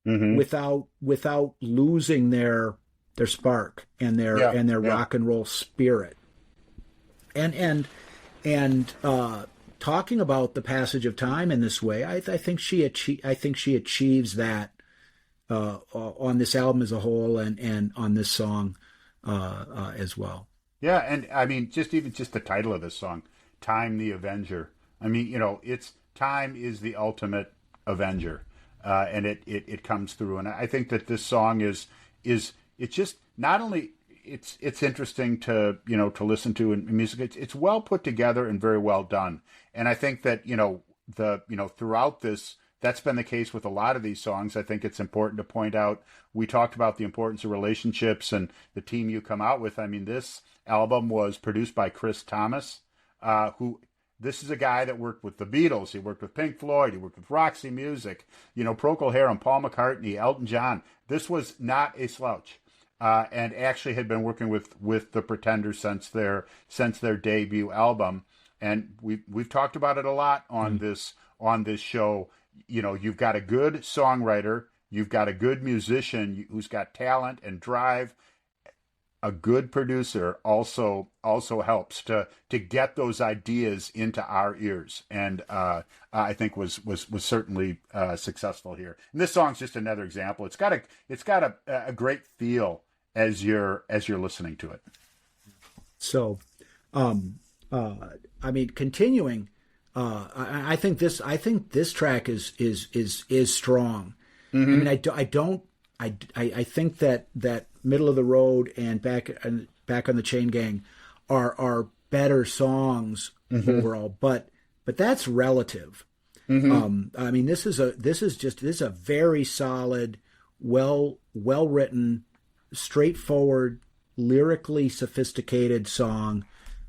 without losing their spark and their rock and roll spirit. And talking about the passage of time in this way, I think she achieves that on this album as a whole and on this song as well. Yeah, and I mean, just the title of this song, "Time the Avenger." I mean, it's time is the ultimate avenger, and it comes through. And I think that this song is it's just not only it's interesting to to listen to in music. It's well put together and very well done. And I think that throughout this, that's been the case with a lot of these songs. I think it's important to point out, we talked about the importance of relationships and the team you come out with. I mean, this album was produced by Chris Thomas, this is a guy that worked with the Beatles. He worked with Pink Floyd. He worked with Roxy Music, Procol Harum, Paul McCartney, Elton John. This was not a slouch, and actually had been working with the Pretenders since their debut album. And we've talked about it a lot on this show. You've got a good songwriter, you've got a good musician who's got talent and drive. A good producer also helps to get those ideas into our ears, and I think was certainly successful here. And this song's just another example. It's got a great feel as you're listening to it. So, I mean, continuing, I think this track is strong. Mm-hmm. I mean, I think that Middle of the Road and Back on the Chain Gang are better songs overall, but that's relative. Mm-hmm. I mean, this is a very solid, well written, straightforward, lyrically sophisticated song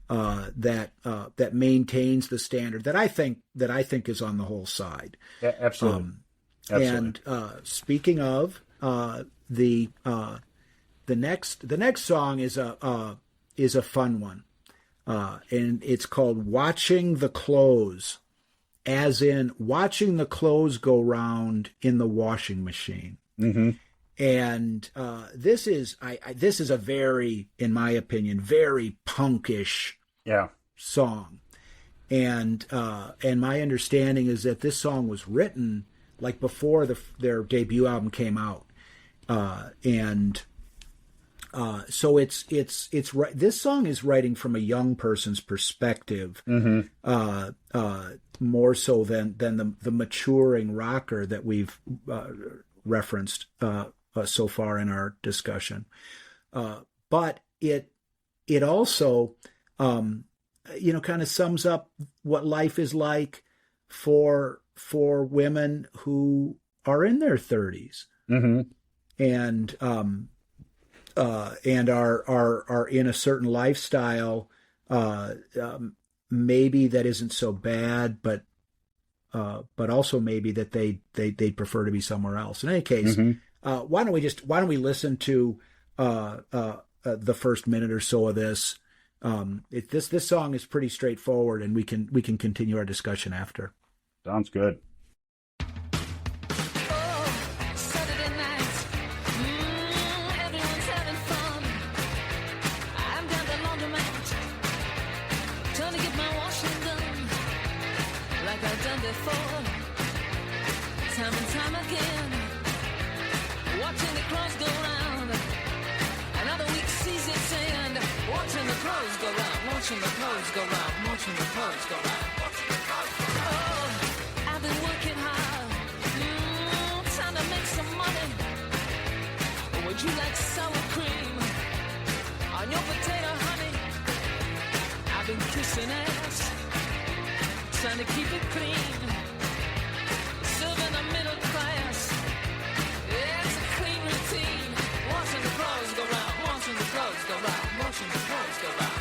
that maintains the standard that I think is on the whole side. Yeah, absolutely. And speaking of the next song is a fun one, and it's called "Watching the Clothes," as in watching the clothes go round in the washing machine. Mm-hmm. And this is a very, in my opinion, very punkish song, and my understanding is that this song was written like before their debut album came out. So it's this song is writing from a young person's perspective, more so than the maturing rocker that we've referenced so far in our discussion. But it also kind of sums up what life is like for women who are in their 30s. Mm-hmm. And are in a certain lifestyle, maybe that isn't so bad, but also maybe that they'd prefer to be somewhere else. In any case, why don't we listen to the first minute or so of this? This song is pretty straightforward, and we can continue our discussion after. Sounds good. Watching the clothes go round, watching the clothes go round. Oh, I've been working hard, trying to make some money. Would you like sour cream on your potato, honey? I've been kissing ass, trying to keep it clean. Serving the middle class, yeah, it's a clean routine. Watching the clothes go round, watching the clothes go round, watching the clothes go round.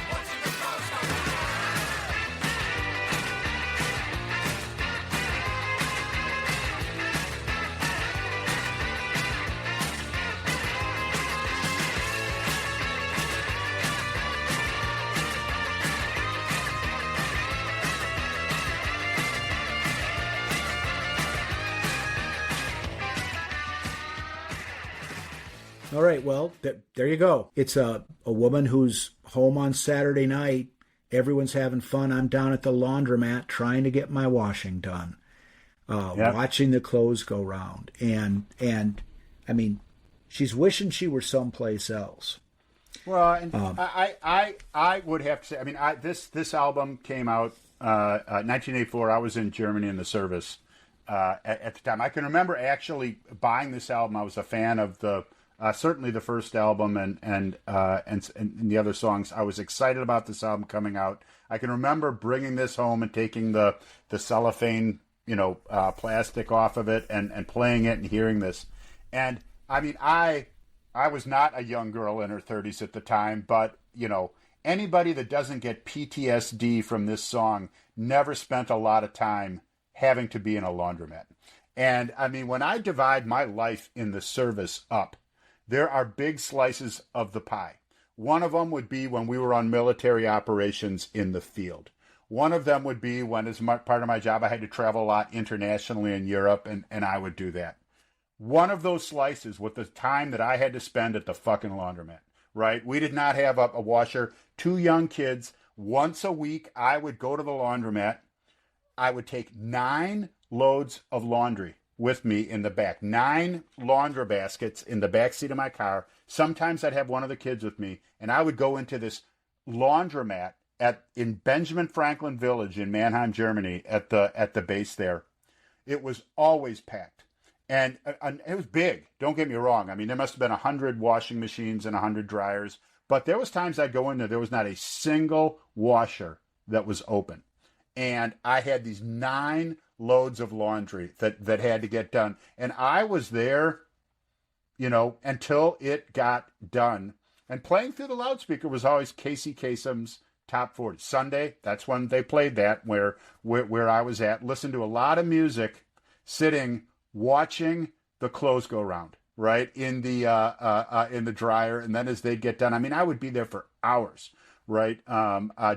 All right, well, there you go. It's a woman who's home on Saturday night. Everyone's having fun. I'm down at the laundromat trying to get my washing done, watching the clothes go round. And I mean, she's wishing she were someplace else. Well, and I would have to say, I mean, this album came out 1984. I was in Germany in the service at the time. I can remember actually buying this album. I was a fan of the certainly the first album and the other songs. I was excited about this album coming out. I can remember bringing this home and taking the cellophane, plastic off of it and playing it and hearing this. And I mean, I was not a young girl in her 30s at the time, but, anybody that doesn't get PTSD from this song never spent a lot of time having to be in a laundromat. And, I mean, when I divide my life in the service up, there are big slices of the pie. One of them would be when we were on military operations in the field. One of them would be when, as part of my job, I had to travel a lot internationally in Europe, and I would do that. One of those slices was the time that I had to spend at the fucking laundromat, right? We did not have a washer. 2 young kids. Once a week, I would go to the laundromat. I would take 9 loads of laundry with me in the back. 9 laundry baskets in the back seat of my car. Sometimes I'd have one of the kids with me, and I would go into this laundromat in Benjamin Franklin Village in Mannheim, Germany, at the base there. It was always packed. And it was big. Don't get me wrong. I mean, there must have been 100 washing machines and 100 dryers. But there was times I'd go in there was not a single washer that was open. And I had these 9 loads of laundry that had to get done. And I was there, until it got done. And playing through the loudspeaker was always Casey Kasem's Top 40. Sunday, that's when they played that, where I was at. Listened to a lot of music, sitting watching the clothes go round, right, in the dryer, and then as they'd get done, I mean, I would be there for hours, right,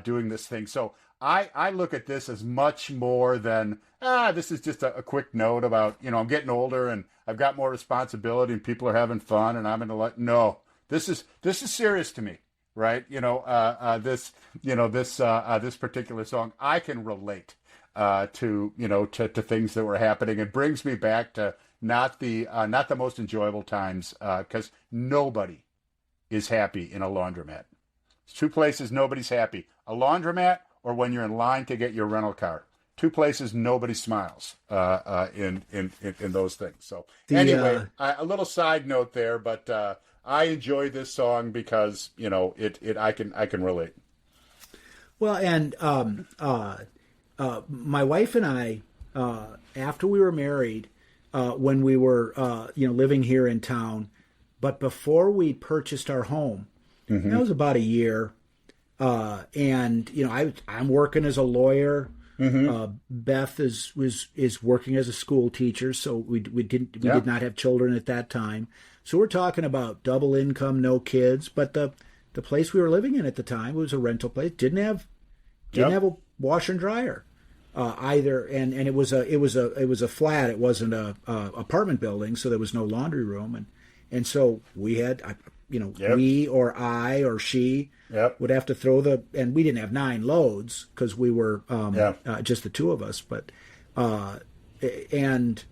doing this thing. So I look at this as much more than this is just a quick note about I'm getting older and I've got more responsibility and people are having fun and I'm gonna no, this is serious to me, right? This particular song I can relate to things that were happening. It brings me back to not the most enjoyable times, because nobody is happy in a laundromat. It's 2 places nobody's happy: a laundromat or when you're in line to get your rental car. 2 places nobody smiles in those things. So anyway, a little side note there, but I enjoy this song because I can relate. Well, and my wife and I, after we were married, when we were, living here in town, but before we purchased our home, that was about a year. And I'm working as a lawyer. Beth is working as a school teacher, so we did not have children at that time. So we're talking about double income, no kids. But the place we were living in at the time was a rental place. Didn't have a washer and dryer. Either, and it was a flat. It wasn't a apartment building, so there was no laundry room, and so we had, we or I or she would have to throw and we didn't have 9 loads because we were just the 2 of us, but and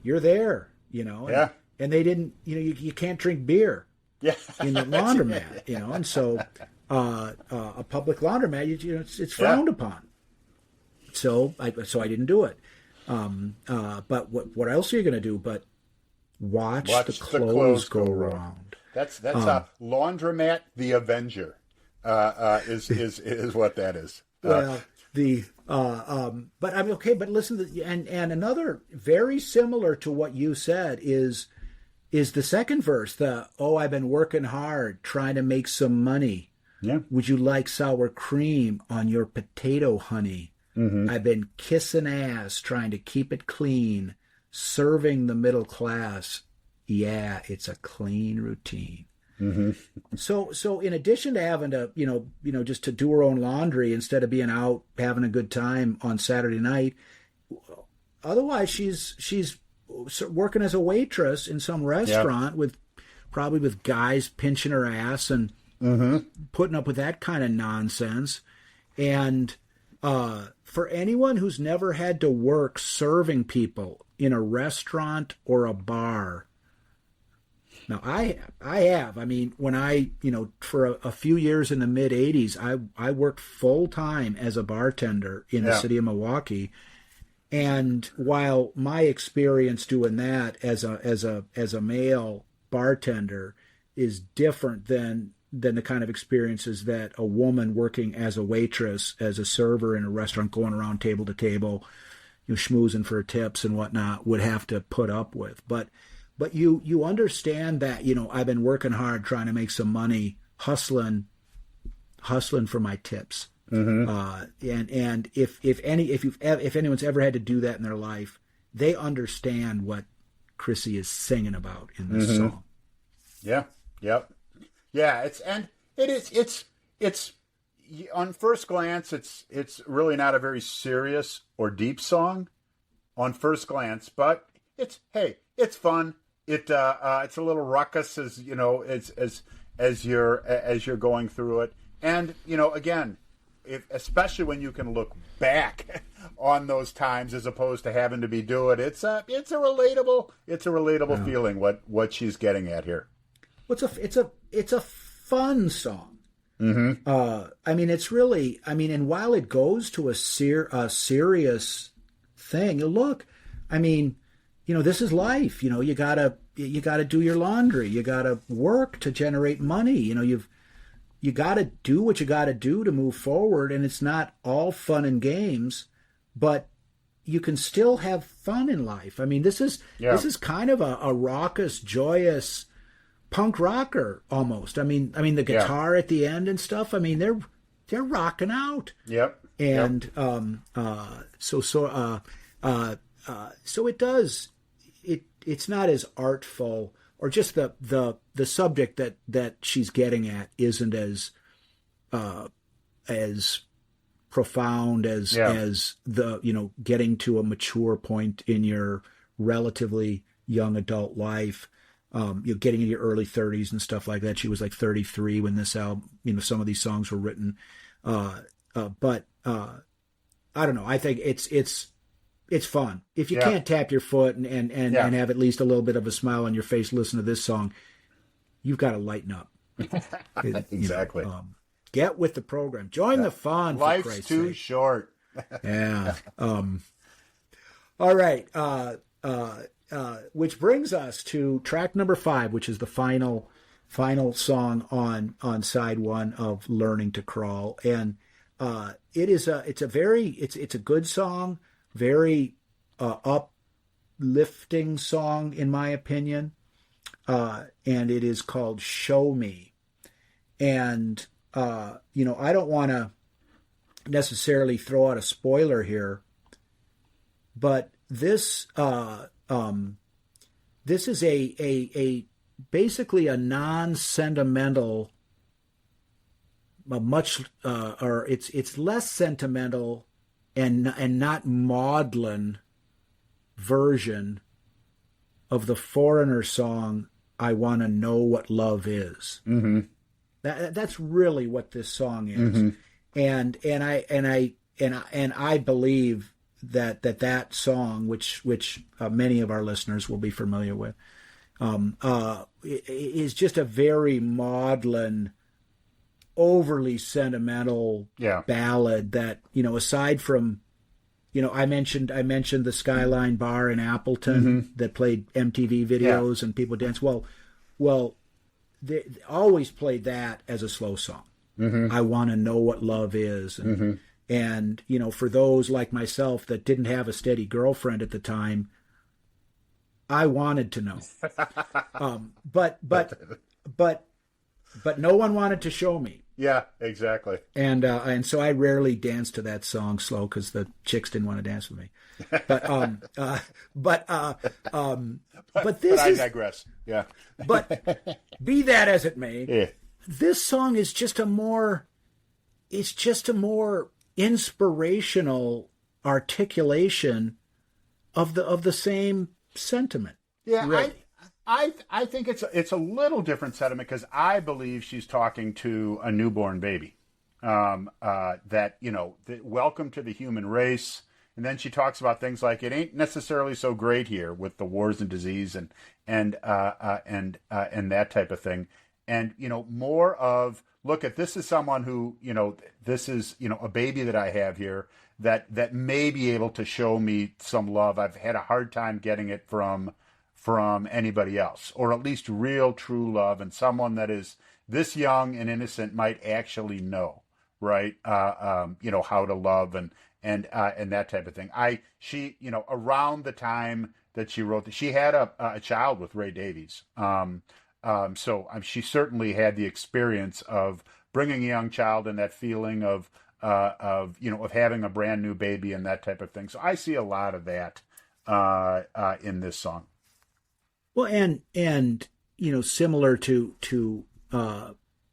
you're there, and they didn't, you can't drink beer in the laundromat, and so a public laundromat, it's frowned upon. So I didn't do it. But what else are you going to do but watch the clothes go around? That's a Laundromat the Avenger is what that is. But I mean, okay, but listen, and another very similar to what you said is the second verse. I've been working hard trying to make some money. Yeah. Would you like sour cream on your potato honey? I've been kissing ass, trying to keep it clean, serving the middle class. Yeah, it's a clean routine. So in addition to having to, just to do her own laundry instead of being out having a good time on Saturday night, otherwise she's working as a waitress in some restaurant with probably with guys pinching her ass and putting up with that kind of nonsense. And for anyone who's never had to work serving people in a restaurant or a bar, now I have. I mean, when for a few years in the mid '80s, I worked full time as a bartender in the city of Milwaukee. And while my experience doing that as a male bartender is different than the kind of experiences that a woman working as a waitress, as a server in a restaurant, going around table to table, schmoozing for tips and whatnot, would have to put up with. But you understand that, I've been working hard trying to make some money, hustling for my tips. And if anyone's ever had to do that in their life, they understand what Chrissy is singing about in this song. Yeah. Yep. Yeah. It's on first glance, it's really not a very serious or deep song on first glance, but it's fun. It's a little ruckus as you're going through it. And, again, especially when you can look back on those times as opposed to having to be doing it, it's a relatable feeling what she's getting at here. It's a fun song. I mean, it's really, and while it goes to a serious thing, look, this is life. You gotta do your laundry. You gotta work to generate money. You got to do what you got to do to move forward, and it's not all fun and games, but you can still have fun in life. This is kind of a raucous, joyous punk rocker almost. The guitar at the end and stuff. They're rocking out. Yep. And so it does. It's not as artful. Or just the subject that she's getting at isn't as profound as the getting to a mature point in your relatively young adult life, getting into your early 30s and stuff like that. She was like 33 when this album, some of these songs were written. But I don't know. I think it's fun. If you can't tap your foot and have at least a little bit of a smile on your face, listen to this song, you've got to lighten up. Exactly. Get with the program. Join the fun. Life's too short. Yeah. All right. Which brings us to track number 5, which is the final song on side 1 of Learning to Crawl. And it's a good song. Very uplifting song, in my opinion, and it is called "Show Me." And I don't want to necessarily throw out a spoiler here, but this is a basically a non-sentimental, it's less sentimental and not maudlin version of the Foreigner song "I Want to Know What Love Is." That's really what this song is. And I believe that song, which many of our listeners will be familiar with, is just a very maudlin, overly sentimental ballad that, aside from, I mentioned the Skyline Bar in Appleton that played MTV videos and people dance. Well, they always played that as a slow song. I Want to Know What Love Is. And for those like myself that didn't have a steady girlfriend at the time, I wanted to know. But no one wanted to show me. Yeah, exactly. And so I rarely danced to that song slow because the chicks didn't want to dance with me. But I digress. Yeah. But be that as it may, this song is just a more inspirational articulation of the same sentiment. Yeah, really. I think it's a little different sentiment because I believe she's talking to a newborn baby. That welcome to the human race, and then she talks about things like it ain't necessarily so great here with the wars and disease and that type of thing, and more of look at this is someone who this is a baby that I have here that may be able to show me some love. I've had a hard time getting it from anybody else, or at least real true love, and someone that is this young and innocent might actually know, right? How to love and that type of thing. She around the time that she wrote this, she had a child with Ray Davies. So she certainly had the experience of bringing a young child and that feeling of having a brand new baby and that type of thing. So I see a lot of that in this song. Well, and similar to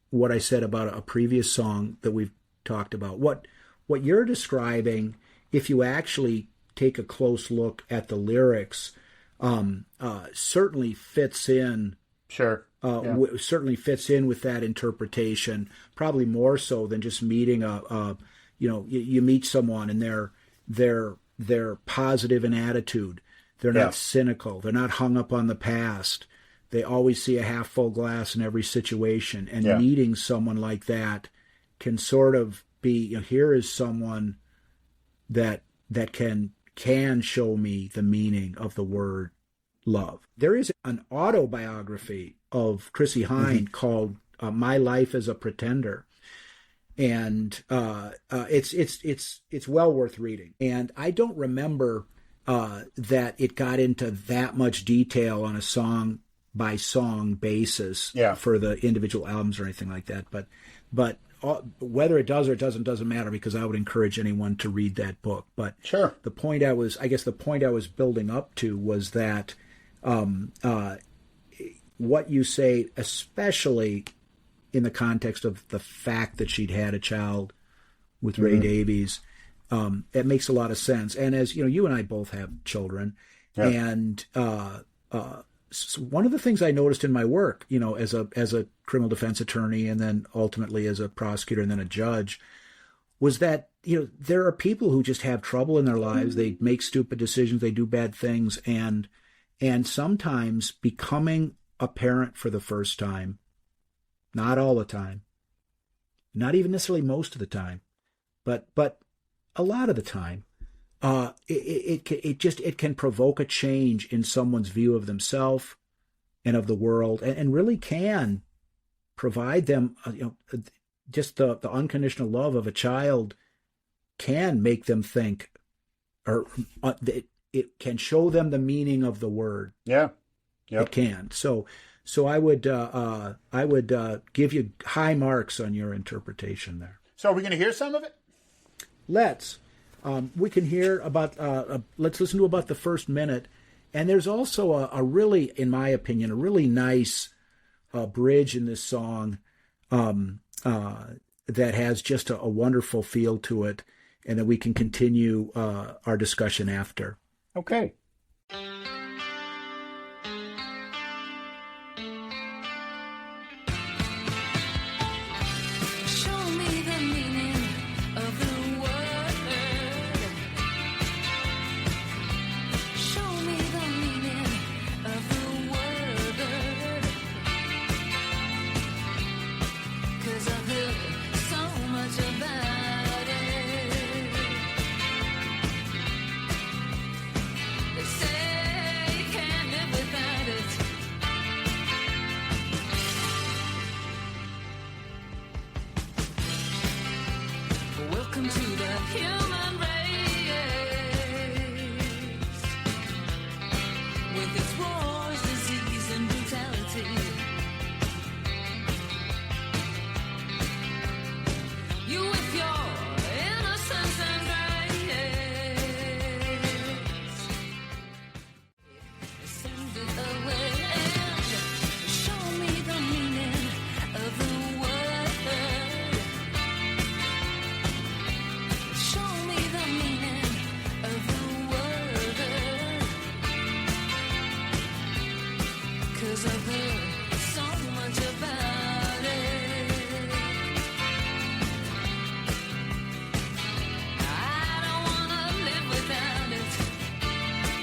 what I said about a previous song that we've talked about, what you're describing, if you actually take a close look at the lyrics, certainly fits in. Sure. Certainly fits in with that interpretation, probably more so than just meeting you meet someone and they're positive in attitude. They're not cynical. They're not hung up on the past. They always see a half full glass in every situation. And meeting someone like that can sort of be, here is someone that can show me the meaning of the word love. There is an autobiography of Chrissie Hynde called "My Life as a Pretender," and it's well worth reading. And I don't remember that it got into that much detail on a song by song basis for the individual albums or anything like that. But whether it does or it doesn't matter, because I would encourage anyone to read that book. But sure, the point I was building up to was that what you say, especially in the context of the fact that she'd had a child with Ray Davies, it makes a lot of sense. And as you and I both have children, and one of the things I noticed in my work, as a criminal defense attorney and then ultimately as a prosecutor and then a judge, was that there are people who just have trouble in their lives. They make stupid decisions, they do bad things, and sometimes becoming a parent for the first time, not all the time, not even necessarily most of the time, but a lot of the time, it can provoke a change in someone's view of themselves and of the world, and really can provide them, just the unconditional love of a child can make them think, or it can show them the meaning of the word. Yeah. Yep. It can. So I would give you high marks on your interpretation there. So are we going to hear some of it? Let's. We can hear about. Let's listen to about the first minute, and there's also a really, in my opinion, a really nice bridge in this song that has just a wonderful feel to it, and then we can continue our discussion after. Okay. 'cause I've heard so much about it. I don't wanna live without it.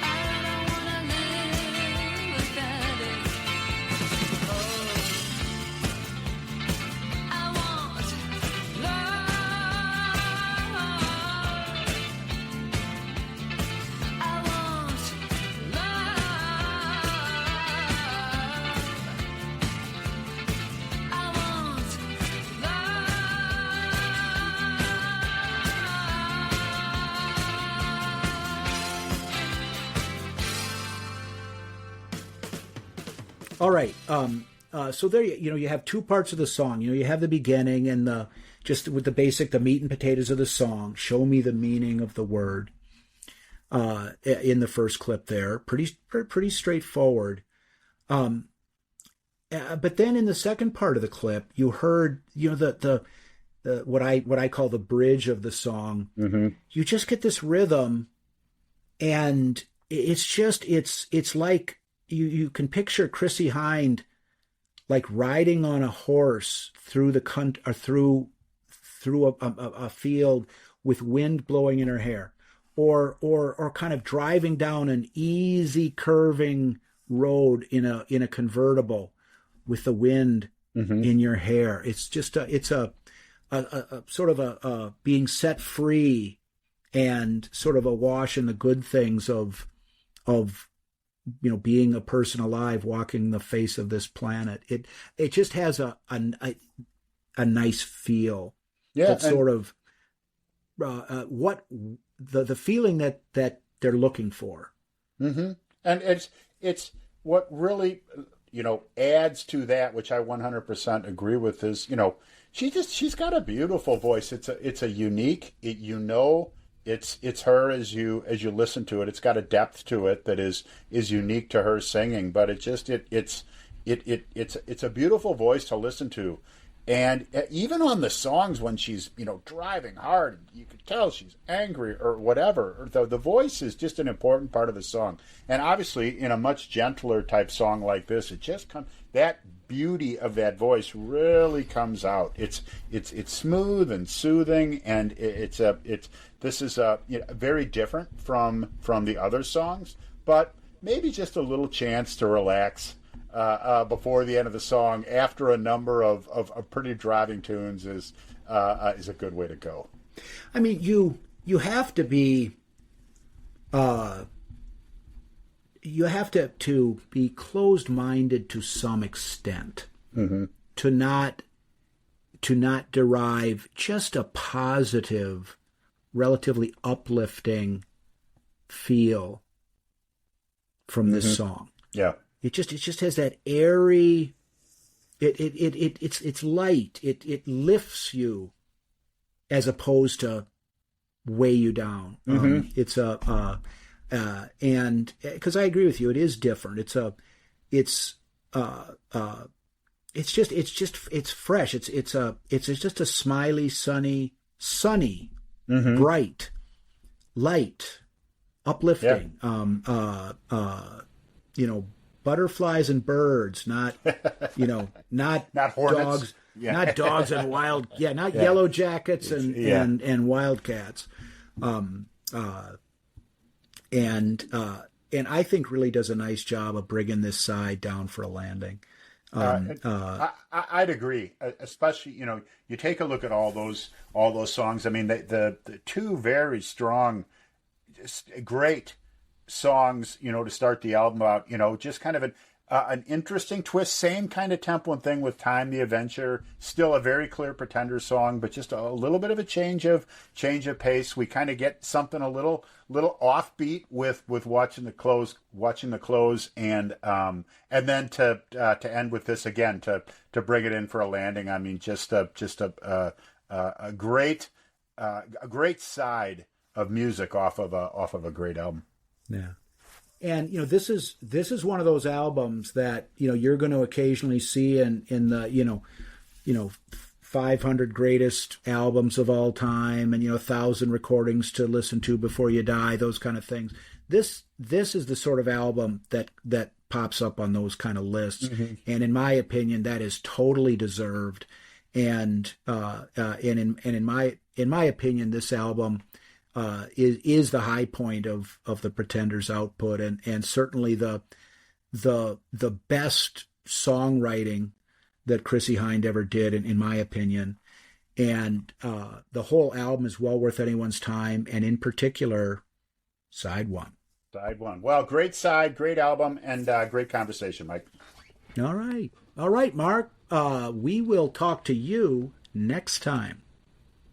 I don't wanna live without it. Oh, I want love. I want love. I want love. All right. So there, you have two parts of the song. You have the beginning and the just with the basic, the meat and potatoes of the song. Show me the meaning of the word. In the first clip there, pretty straightforward. But then in the second part of the clip, you heard, the what I call the bridge of the song. Mm-hmm. You just get this rhythm, and it's like you can picture Chrissie Hynde like riding on a horse through the or through a field with wind blowing in her hair, or kind of driving down an easy curving road in a convertible with the wind in your hair. It's just it's a sort of a being set free and sort of awash in the good things of being a person alive walking the face of this planet. It just has a nice feel. Yeah, that sort of what the feeling that they're looking for. Mm-hmm. And it's what really adds to that, which I 100% agree with, is she's got a beautiful voice. It's a unique, it's her as you listen to it. It's got a depth to it that is unique to her singing, but it's a beautiful voice to listen to. And even on the songs when she's, driving hard, you could tell she's angry or whatever. The voice is just an important part of the song. And obviously, in a much gentler type song like this, it just comes. That beauty of that voice really comes out. It's smooth and soothing, and this is very different from the other songs, but maybe just a little chance to relax. Before the end of the song, after a number of pretty driving tunes, is a good way to go. I mean, you have to be to be closed-minded to some extent, to not derive just a positive, relatively uplifting feel from this song. Yeah. It just has that airy. It's light. It lifts you, as opposed to weigh you down. It's and because I agree with you, it is different. It's fresh. It's just a smiley, sunny, bright, light, uplifting. Yeah. Butterflies and birds, not not hornets. dogs, not dogs and yellow jackets and wildcats, and I think really does a nice job of bringing this side down for a landing. I'd agree, especially you take a look at all those songs. I mean, the two very strong, just great songs, to start the album out, just kind of an interesting twist, same kind of tempo and thing with Time the Adventure, still a very clear Pretender song, but just a little bit of a change of pace. We kind of get something a little offbeat with Watching the Close, and then to end with this again, to bring it in for a landing. I mean, just a great side of music off of a great album. Yeah. And this is one of those albums that you're going to occasionally see in the 500 greatest albums of all time, and 1,000 recordings to listen to before you die, those kind of things. this is the sort of album that pops up on those kind of lists, and in my opinion, that is totally deserved. And in my opinion, this album is the high point of the Pretenders' output, and certainly the best songwriting that Chrissie Hynde ever did, in my opinion. And the whole album is well worth anyone's time, and in particular, side one. Side one. Well, great side, great album, and great conversation, Mike. All right, Mark. We will talk to you next time.